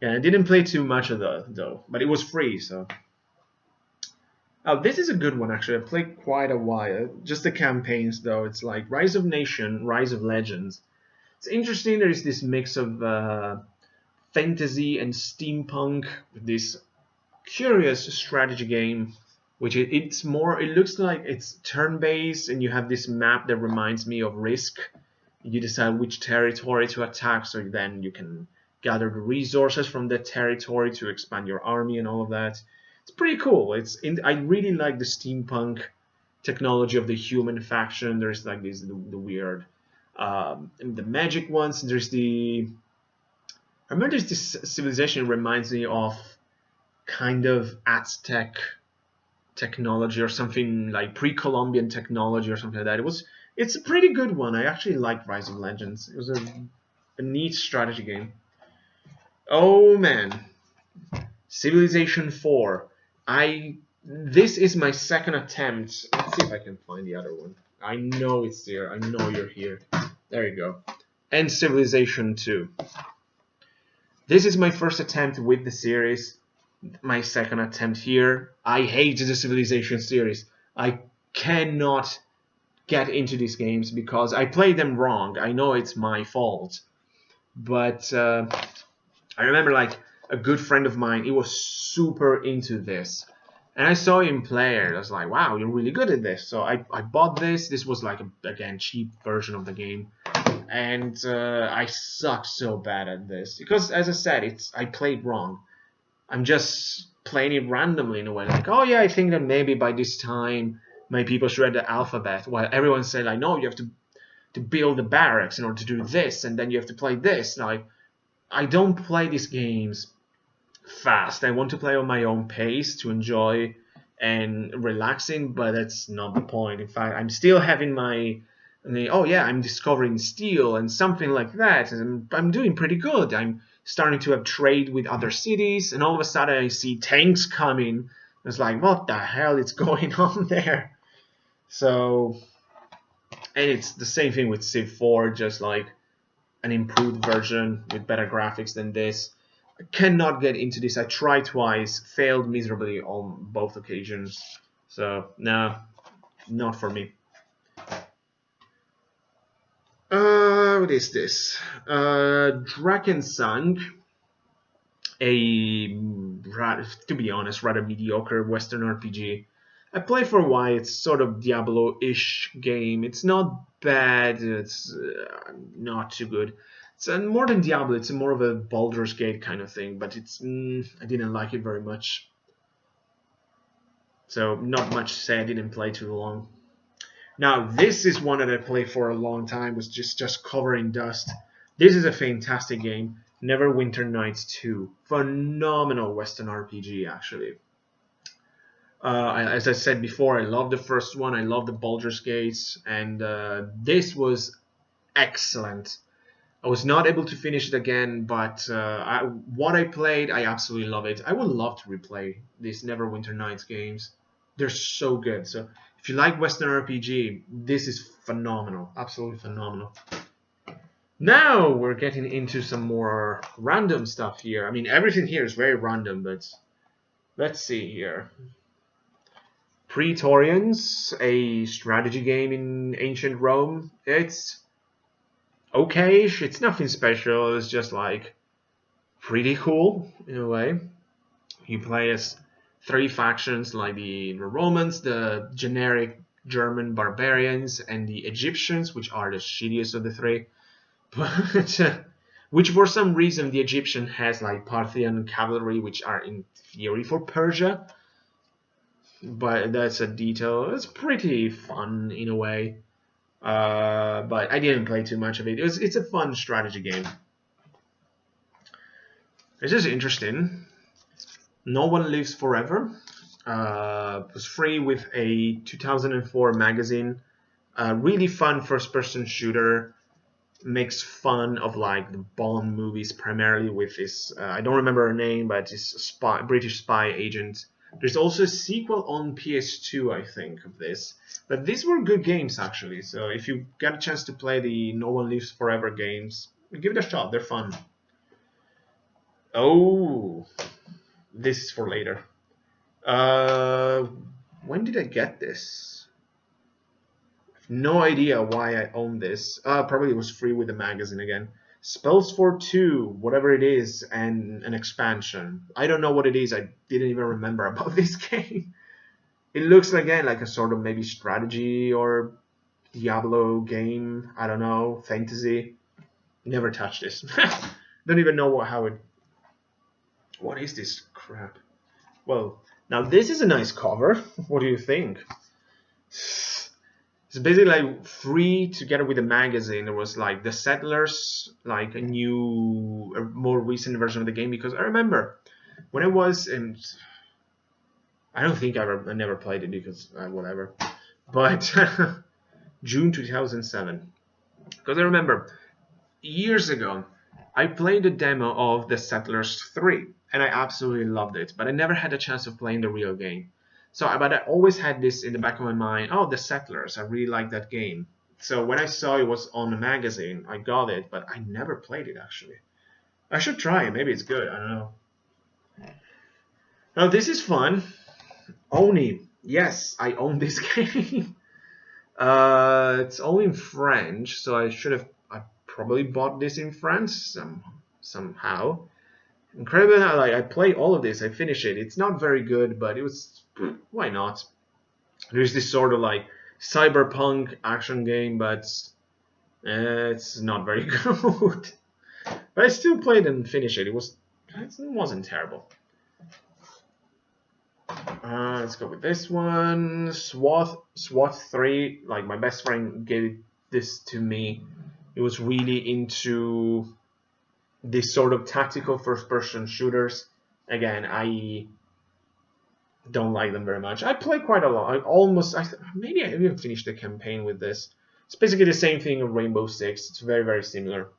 Yeah, I didn't play too much of that, though, but it was free, so. Oh, this is a good one, actually. I played quite a while. Just the campaigns, though. It's like Rise of Nation, Rise of Legends. It's interesting. There is this mix of fantasy and steampunk with this curious strategy game, which it's more. It looks like it's turn-based, and you have this map that reminds me of Risk. You decide which territory to attack, so then you can gather the resources from that territory to expand your army and all of that. It's pretty cool. I really like the steampunk technology of the human faction. There's like the weird the magic ones. I remember there's this civilization reminds me of kind of Aztec technology or something like pre-Columbian technology or something like that. It's a pretty good one. I actually liked Rise of Legends. It was a neat strategy game. Oh man, Civilization 4. This is my second attempt. Let's see if I can find the other one. I know it's there. I know you're here. There you go. And Civilization 2. This is my first attempt with the series. My second attempt here. I hate the Civilization series. I cannot get into these games because I played them wrong. I know it's my fault. But I remember like a good friend of mine, he was super into this. And I saw him play it. I was like, wow, you're really good at this. So I bought this. This was like, again, cheap version of the game. And I sucked so bad at this. Because, as I said, I played wrong. I'm just playing it randomly in a way. Like, oh yeah, I think that maybe by this time my people should read the alphabet. While everyone said, like, no, you have to build the barracks in order to do this. And then you have to play this. Now, I don't play these games fast. I want to play on my own pace to enjoy and relaxing, but that's not the point. In fact, I'm still having oh yeah, I'm discovering steel and something like that, and I'm doing pretty good. I'm starting to have trade with other cities, and all of a sudden I see tanks coming. It's like, what the hell is going on there? So, and it's the same thing with Civ 4, just like an improved version with better graphics than this. I cannot get into this. I tried twice, failed miserably on both occasions. So, no, not for me. What is this? Drakensang, to be honest, rather mediocre Western RPG. I play for a while. It's sort of Diablo-ish game. It's not bad. It's not too good. It's more than Diablo. It's more of a Baldur's Gate kind of thing. But I didn't like it very much. So not much to say. I didn't play too long. Now this is one that I played for a long time. Was just covering dust. This is a fantastic game. Neverwinter Nights 2. Phenomenal Western RPG, actually. As I said before, I love the first one. I love the Baldur's Gates, and this was excellent. I was not able to finish it again, but what I played, I absolutely love it. I would love to replay these Neverwinter Nights games. They're so good. So if you like Western RPG, this is phenomenal. Absolutely phenomenal. Now we're getting into some more random stuff here. I mean, everything here is very random, but let's see here. Praetorians, a strategy game in ancient Rome. It's okay. It's nothing special. It's just like pretty cool in a way. You play as three factions like the Romans, the generic German barbarians, and the Egyptians, which are the shittiest of the three. But which for some reason the Egyptian has like Parthian cavalry, which are in theory for Persia. But that's a detail. It's pretty fun in a way. But I didn't play too much of it. It's a fun strategy game. It's just interesting. No One Lives Forever. Was free with a 2004 magazine. Really fun first-person shooter. Makes fun of like the Bond movies primarily with this. I don't remember her name, but this British spy agent. There's also a sequel on PS2, I think, of this. But these were good games actually. So if you get a chance to play the No One Lives Forever games, give it a shot. They're fun. Oh, this is for later. Uh, when did I get this? No idea why I own this. Probably it was free with the magazine again. Spells for 2, whatever it is, and an expansion. I don't know what it is. I didn't even remember about this game. It looks again like a sort of maybe strategy or Diablo game. I don't know, fantasy. Never touched this. Don't even know how it. What is this crap? Well, now this is a nice cover. What do you think? It's basically like free together with the magazine. There was like The Settlers, like a more recent version of the game. Because I remember when I was in, I don't think I never played it because whatever. But June 2007. Because I remember years ago, I played a demo of The Settlers 3, and I absolutely loved it. But I never had a chance of playing the real game. But I always had this in the back of my mind. Oh, The Settlers! I really like that game. So when I saw it was on the magazine, I got it, but I never played it actually. I should try it. Maybe it's good. I don't know. Now this is fun. Oni. Yes, I own this game. It's only in French, so I probably bought this in France somehow. Incredible how like I play all of this. I finish it. It's not very good, but it was why not? There's this sort of like cyberpunk action game, but it's not very good. But I still played and finished it. It wasn't terrible. Let's go with this one. SWAT 3. Like my best friend gave this to me. It was really into this sort of tactical first-person shooters. Again, I don't like them very much. I play quite a lot. Maybe I even finished the campaign with this. It's basically the same thing in Rainbow Six. It's very, very similar.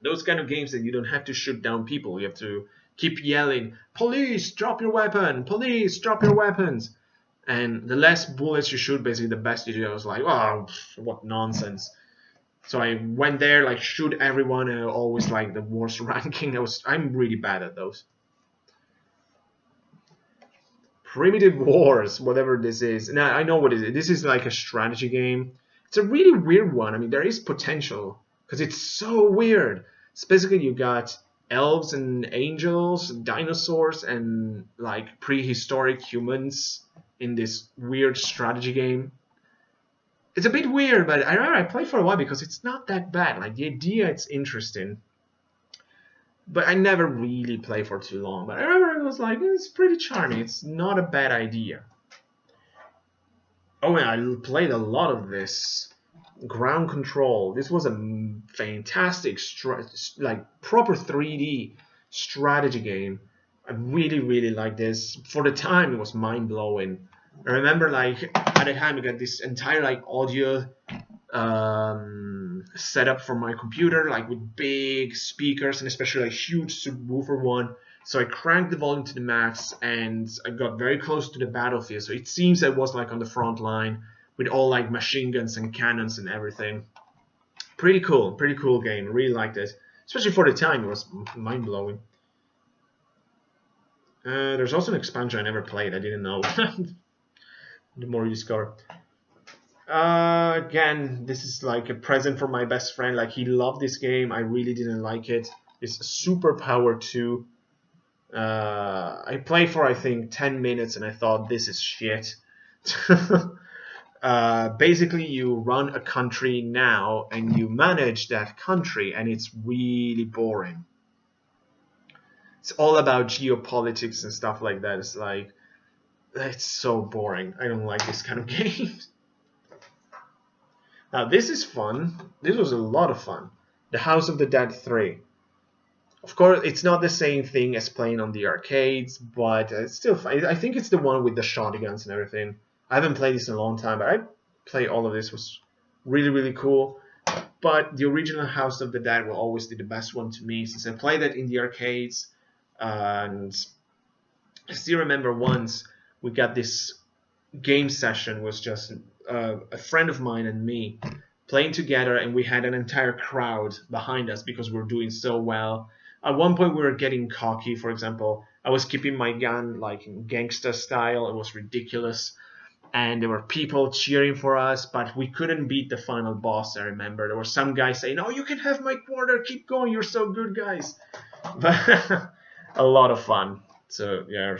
Those kind of games that you don't have to shoot down people. You have to keep yelling, "Police, drop your weapon! Police, drop your weapons!" And the less bullets you shoot, basically, the best you do. I was like, "Oh, what nonsense!" So I went there, like, shoot everyone, and always like the worst ranking. I'm really bad at those. Primitive Wars, whatever this is. Now I know what it is. This is like a strategy game. It's a really weird one. I mean, there is potential because it's so weird. It's basically you got elves and angels, dinosaurs, and like prehistoric humans in this weird strategy game. It's a bit weird, but I remember I played for a while because it's not that bad. Like the idea, it's interesting. But I never really played for too long. But I remember it was like, it's pretty charming. It's not a bad idea. Oh, and I played a lot of this. Ground Control. This was a fantastic, like proper 3D strategy game. I really, really liked this. For the time, it was mind blowing. I remember, like at the time, I got this entire like audio setup for my computer, like with big speakers and especially like huge subwoofer one. So I cranked the volume to the max, and I got very close to the battlefield. So it seems I was like on the front line with all like machine guns and cannons and everything. Pretty cool game. Really liked it, especially for the time. It was mind blowing. There's also an expansion I never played. I didn't know. The more you discover. Again, this is like a present from my best friend. Like, he loved this game. I really didn't like it. It's Superpower 2. I played for I think 10 minutes and I thought this is shit. Basically, you run a country now and you manage that country, and it's really boring. It's all about geopolitics and stuff like that. It's so boring. I don't like this kind of games. Now, this is fun. This was a lot of fun. The House of the Dead 3. Of course, it's not the same thing as playing on the arcades, but it's still fun. I think it's the one with the shotguns and everything. I haven't played this in a long time, but I played all of this. It was really cool. But the original House of the Dead will always be the best one to me, since I played it in the arcades. And I still remember once we got this game session, was just a friend of mine and me playing together, and we had an entire crowd behind us because we were doing so well. At one point we were getting cocky. For example, I was keeping my gun like in gangster style. It was ridiculous, and there were people cheering for us, but we couldn't beat the final boss. I remember there were some guys saying, "Oh, you can have my quarter, keep going, you're so good, guys." But a lot of fun. So yeah.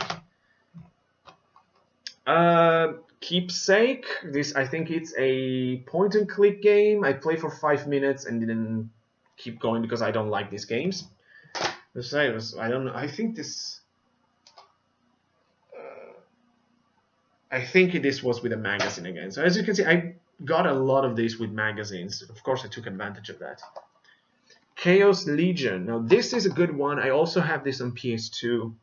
Keepsake. This, I think it's a point and click game. I played for 5 minutes and didn't keep going because I don't like these games. I don't know. I think this. I think this was with a magazine again. So as you can see, I got a lot of these with magazines. Of course, I took advantage of that. Chaos Legion. Now this is a good one. I also have this on PS2.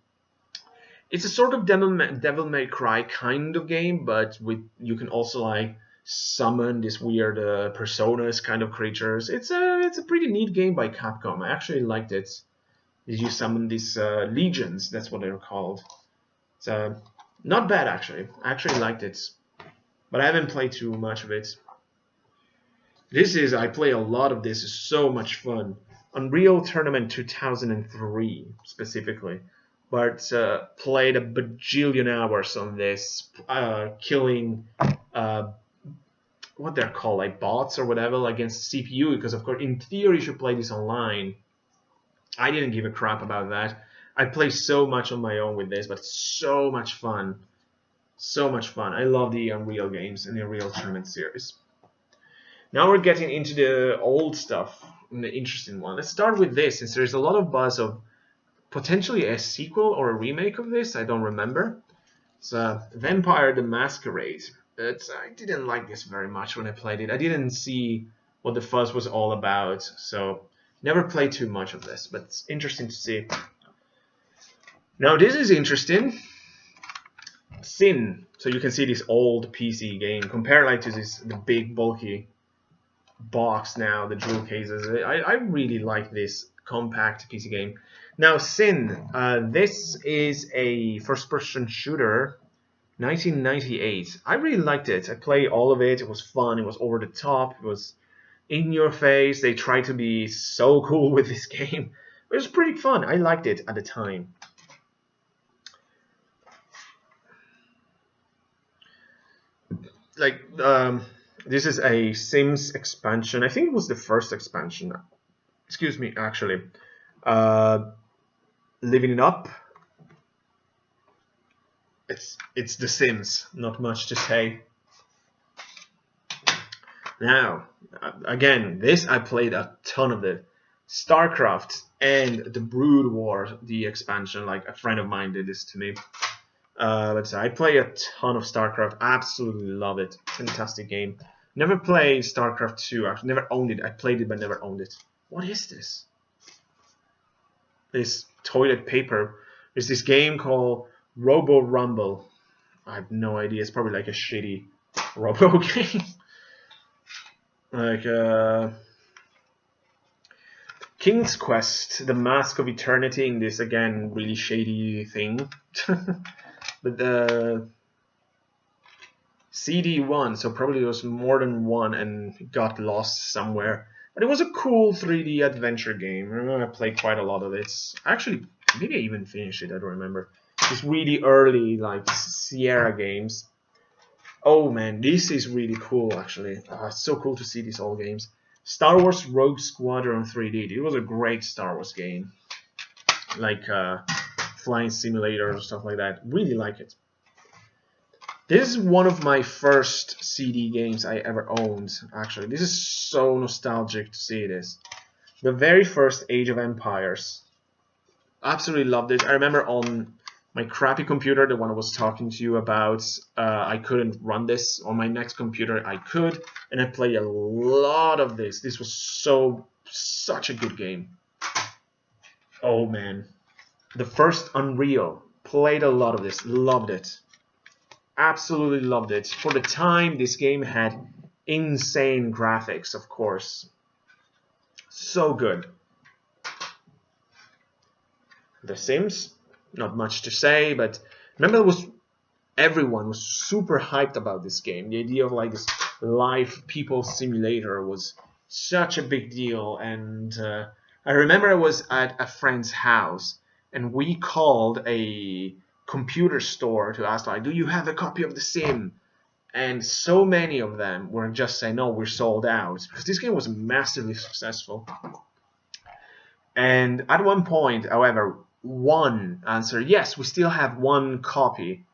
It's a sort of Devil May Cry kind of game, but you can also like summon these weird personas kind of creatures. It's a pretty neat game by Capcom. I actually liked it. You summon these legions. That's what they're called. So not bad actually. I actually liked it, but I haven't played too much of it. I play a lot of this. It's so much fun. Unreal Tournament 2003 specifically. But played a bajillion hours on this, killing what they're called, like bots or whatever, against CPU. Because of course, in theory, you should play this online. I didn't give a crap about that. I play so much on my own with this, but it's so much fun, so much fun. I love the Unreal games and the Unreal Tournament series. Now we're getting into the old stuff, the interesting one. Let's start with this, since there's a lot of buzz of potentially a sequel or a remake of this. I don't remember. It's Vampire the Masquerade. I didn't like this very much when I played it. I didn't see what the fuzz was all about, so never played too much of this, but it's interesting to see. Now this is interesting. Sin. So you can see this old PC game. Compare like to the big bulky box now, the jewel cases. I really like this compact PC game. Now, Sin, this is a first-person shooter, 1998. I really liked it. I played all of it. It was fun. It was over the top. It was in your face. They tried to be so cool with this game. It was pretty fun. I liked it at the time. Like, this is a Sims expansion. I think it was the first expansion. Excuse me, actually. Living it up. It's The Sims. Not much to say. Now, again, this I played a ton of it. StarCraft and the Brood War, the expansion. Like, a friend of mine did this to me. Let's say I play a ton of StarCraft. Absolutely love it. Fantastic game. Never played StarCraft 2. I've never owned it. I played it but never owned it. What is this? This toilet paper. There's this game called Robo Rumble. I have no idea. It's probably like a shitty Robo game. Like King's Quest, The Mask of Eternity, in this again really shady thing. But the CD1, so probably there was more than one and got lost somewhere. But it was a cool 3D adventure game. I remember I played quite a lot of it. Actually, maybe I even finished it, I don't remember. It's really early, like Sierra games. Oh man, this is really cool actually. It's so cool to see these old games. Star Wars Rogue Squadron 3D. It was a great Star Wars game. Like flying simulator and stuff like that. Really like it. This is one of my first CD games I ever owned, actually. This is so nostalgic to see this. The very first Age of Empires. Absolutely loved it. I remember on my crappy computer, the one I was talking to you about, I couldn't run this. On my next computer, I could, and I played a lot of this. This was such a good game. Oh man. The first Unreal. Played a lot of this. Loved it. Absolutely loved it. For the time, this game had insane graphics, of course. So good. The Sims, not much to say, but remember everyone was super hyped about this game. The idea of like this live people simulator was such a big deal, and I remember I was at a friend's house and we called a computer store to ask, like, do you have a copy of The Sim? And so many of them were just saying, no, we're sold out, because this game was massively successful. And at one point, however, one answered, yes, we still have one copy,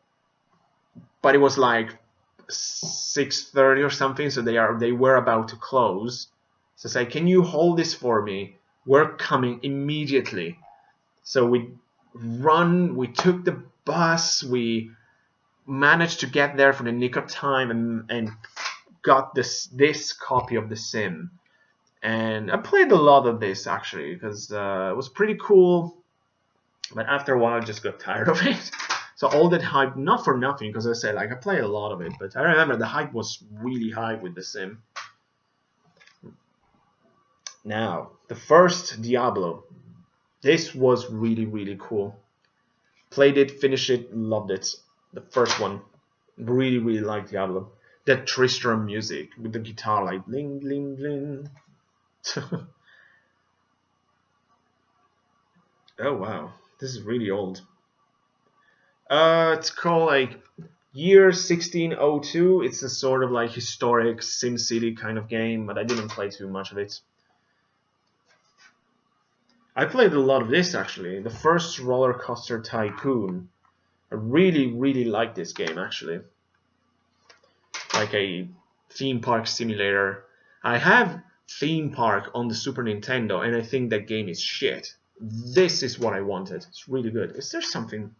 but it was like 6:30 or something, so they were about to close. So I said, can you hold this for me? We're coming immediately. So we took the bus, we managed to get there for the nick of time and got this copy of The Sim. And I played a lot of this actually, because it was pretty cool, but after a while I just got tired of it. So all that hype, not for nothing, because I said, like, I played a lot of it, but I remember the hype was really high with The Sim. Now, the first Diablo. This was really, really cool. Played it, finished it, loved it. The first one. Really, really liked Diablo. That Tristram music with the guitar, like bling, bling, bling. Oh wow, this is really old. It's called like Year 1602. It's a sort of like historic SimCity kind of game, but I didn't play too much of it. I played a lot of this actually. The first Roller Coaster Tycoon. I really, really like this game actually. Like a theme park simulator. I have Theme Park on the Super Nintendo, and I think that game is shit. This is what I wanted. It's really good. Is there something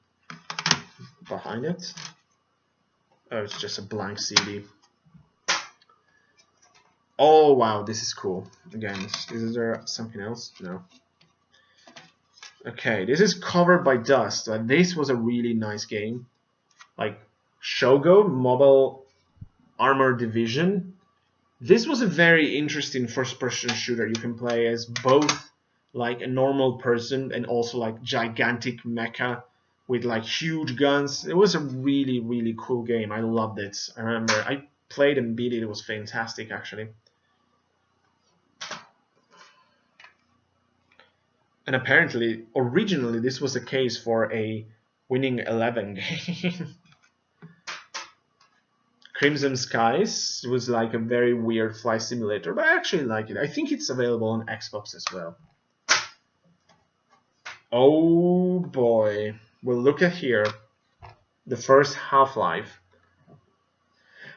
behind it? Oh, it's just a blank CD. Oh wow, this is cool. Again, is there something else? No. Okay, this is Covered by Dust. This was a really nice game. Like Shogo Mobile Armor Division. This was a very interesting first-person shooter. You can play as both like a normal person and also like gigantic mecha with like huge guns. It was a really, really cool game. I loved it. I remember I played and beat it. It was fantastic actually. And apparently, originally, this was the case for a Winning 11 game. Crimson Skies was like a very weird flight simulator, but I actually like it. I think it's available on Xbox as well. Oh boy. Well, look at here. The first Half-Life.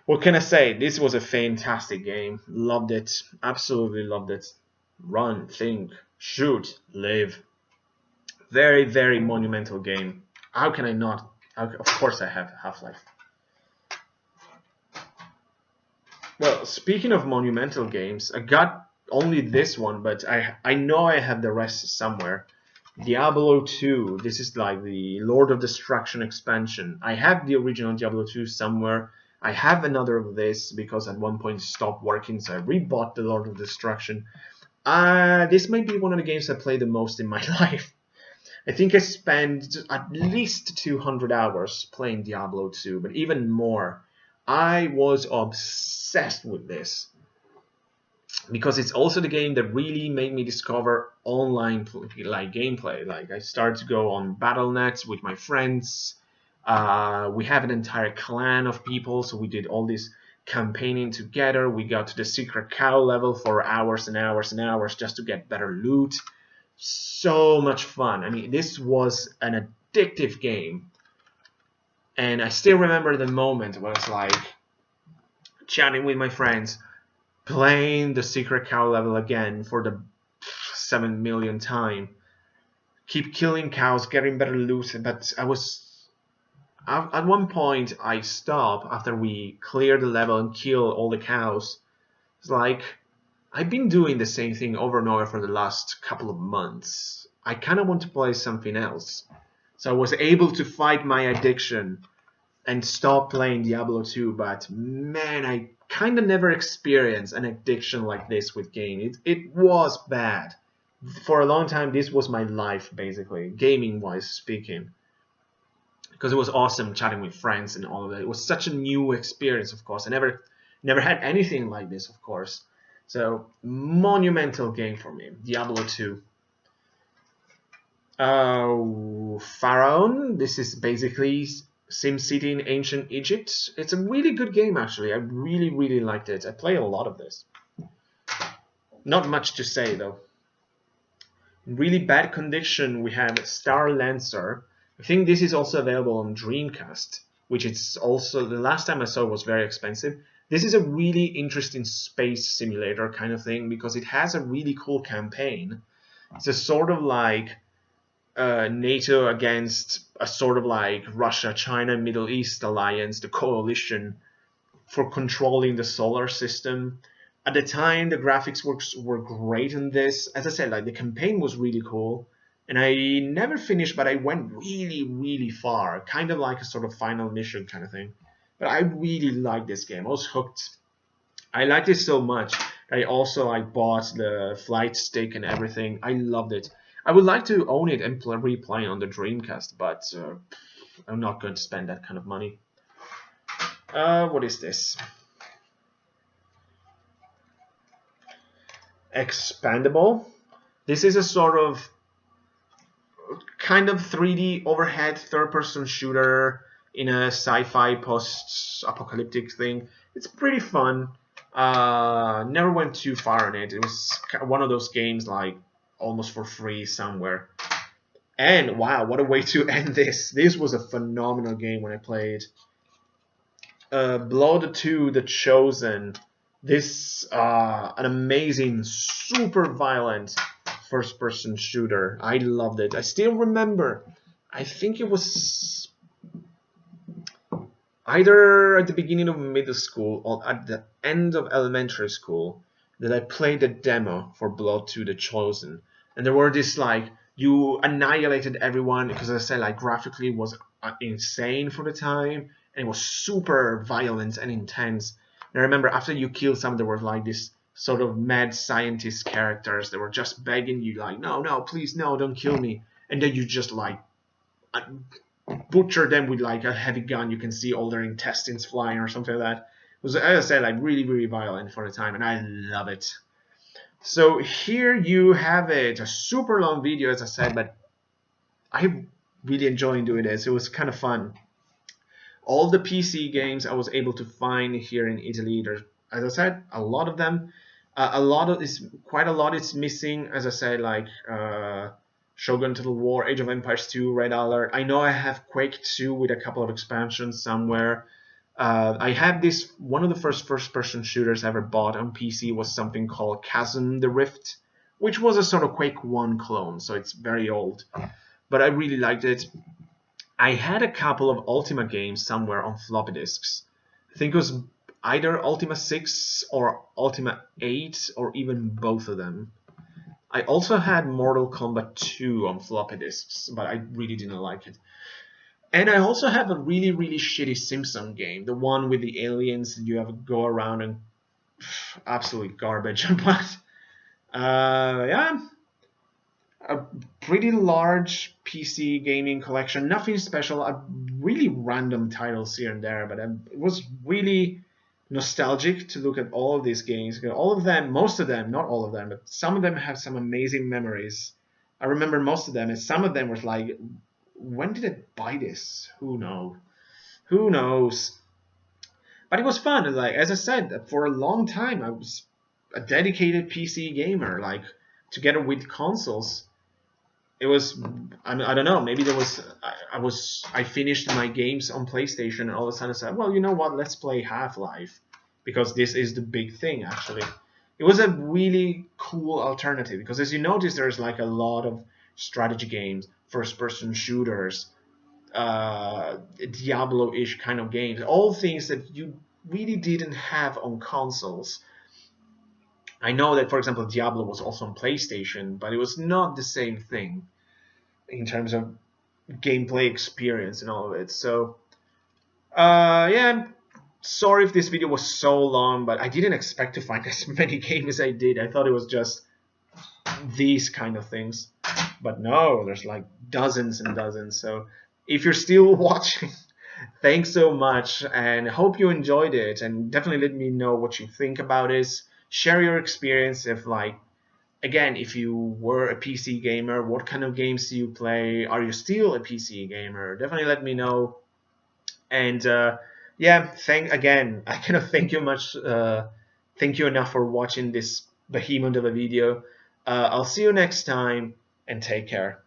What can I say? This was a fantastic game. Loved it. Absolutely loved it. Run, think, shoot, live. Very, very monumental game. How can I not? Of course I have Half-Life. Well, speaking of monumental games, I got only this one, but I know I have the rest somewhere. Diablo 2. This is like the Lord of Destruction expansion. I have the original Diablo 2 somewhere. I have another of this because at one point it stopped working, so I rebought the Lord of Destruction. This might be one of the games I play the most in my life. I think I spent at least 200 hours playing Diablo 2, but even more. I was obsessed with this because it's also the game that really made me discover online like gameplay. Like I started to go on BattleNet with my friends. We have an entire clan of people, so we did all this campaigning together. We got to the secret cow level for hours and hours and hours just to get better loot. So much fun. I mean, this was an addictive game, and I still remember the moment where it's like chatting with my friends, playing the secret cow level again for the 7 million time. Keep killing cows, getting better loot, but I was at one point I stopped after we clear the level and kill all the cows. It's like I've been doing the same thing over and over for the last couple of months. I kind of want to play something else. So I was able to fight my addiction and stop playing Diablo 2, but man, I kind of never experienced an addiction like this with game. It was bad. For a long time, this was my life, basically, gaming-wise speaking. Because it was awesome chatting with friends and all of that. It was such a new experience, of course. I never had anything like this, of course. So, monumental game for me, Diablo 2. FabryLON, this is basically SimCity in ancient Egypt. It's a really good game, actually. I really liked it. I play a lot of this. Not much to say, though. In really bad condition, we have Star Lancer. I think this is also available on Dreamcast, which it's also, the last time I saw it was very expensive. This is a really interesting space simulator kind of thing because it has a really cool campaign. It's a sort of like NATO against a sort of like Russia, China, Middle East alliance, the coalition for controlling the solar system. At the time, the graphics were great in this. As I said, like the campaign was really cool, and I never finished, but I went really far, kind of like a sort of final mission kind of thing. But I really liked this game. I was hooked. I liked it so much. I bought the flight stick and everything. I loved it. I would like to own it and replay on the Dreamcast, but I'm not going to spend that kind of money. What is this? Expandable. This is a sort of kind of 3D overhead third-person shooter in a sci-fi post-apocalyptic thing. It's pretty fun. Never went too far on it. It was one of those games like almost for free somewhere. And wow, what a way to end this. This was a phenomenal game when I played. Blood 2, The Chosen. This an amazing, super violent first-person shooter. I loved it. I still remember. I think it was either at the beginning of middle school or at the end of elementary school that I played the demo for Blood 2, The Chosen. And there were this like, you annihilated everyone because, as I said, like graphically it was insane for the time. And it was super violent and intense. And I remember after you killed some, there were like this sort of mad scientist characters that were just begging you like, no, please, no, don't kill me. And then you just like butcher them with like a heavy gun. You can see all their intestines flying or something like that. It was, as I said, like really violent for the time, and I love it. So here you have it, a super long video, as I said, but I really enjoyed doing this. It was kind of fun. All the PC games I was able to find here in Italy. There's, as I said, a lot of them. Quite a lot is missing. As I said, like Shogun Total War, Age of Empires 2, Red Alert. I know I have Quake 2 with a couple of expansions somewhere. I had this, one of the first-person shooters I ever bought on PC was something called Chasm the Rift, which was a sort of Quake 1 clone, so it's very old. But I really liked it. I had a couple of Ultima games somewhere on floppy disks. I think it was either Ultima 6 or Ultima 8 or even both of them. I also had Mortal Kombat 2 on floppy disks, but I really didn't like it. And I also have a really shitty Simpson game, the one with the aliens that you have to go around and absolutely garbage. But Yeah, a pretty large PC gaming collection. Nothing special. Really random titles here and there, but it was really nostalgic to look at all of these games. All of them, most of them, not all of them, but some of them have some amazing memories. I remember most of them, and some of them was like, when did I buy this? Who knows? Who knows? But it was fun. Like as I said, for a long time, I was a dedicated PC gamer. Like together with consoles, it was. I don't know. Maybe there was. I finished my games on PlayStation, and all of a sudden I said, well, you know what? Let's play Half-Life, because this is the big thing. Actually, it was a really cool alternative because, as you notice, there's like a lot of strategy games, first-person shooters, Diablo-ish kind of games, all things that you really didn't have on consoles. I know that, for example, Diablo was also on PlayStation, but it was not the same thing in terms of gameplay experience and all of it. So, yeah, I'm sorry if this video was so long, but I didn't expect to find as many games as I did. I thought it was just these kind of things, but no, there's like dozens and dozens. So, if you're still watching, thanks so much, and hope you enjoyed it. And definitely let me know what you think about it. Share your experience. If like, again, if you were a PC gamer, what kind of games do you play? Are you still a PC gamer? Definitely let me know. And yeah, thank again. I cannot thank you much. Thank you enough for watching this behemoth of a video. I'll see you next time, and take care.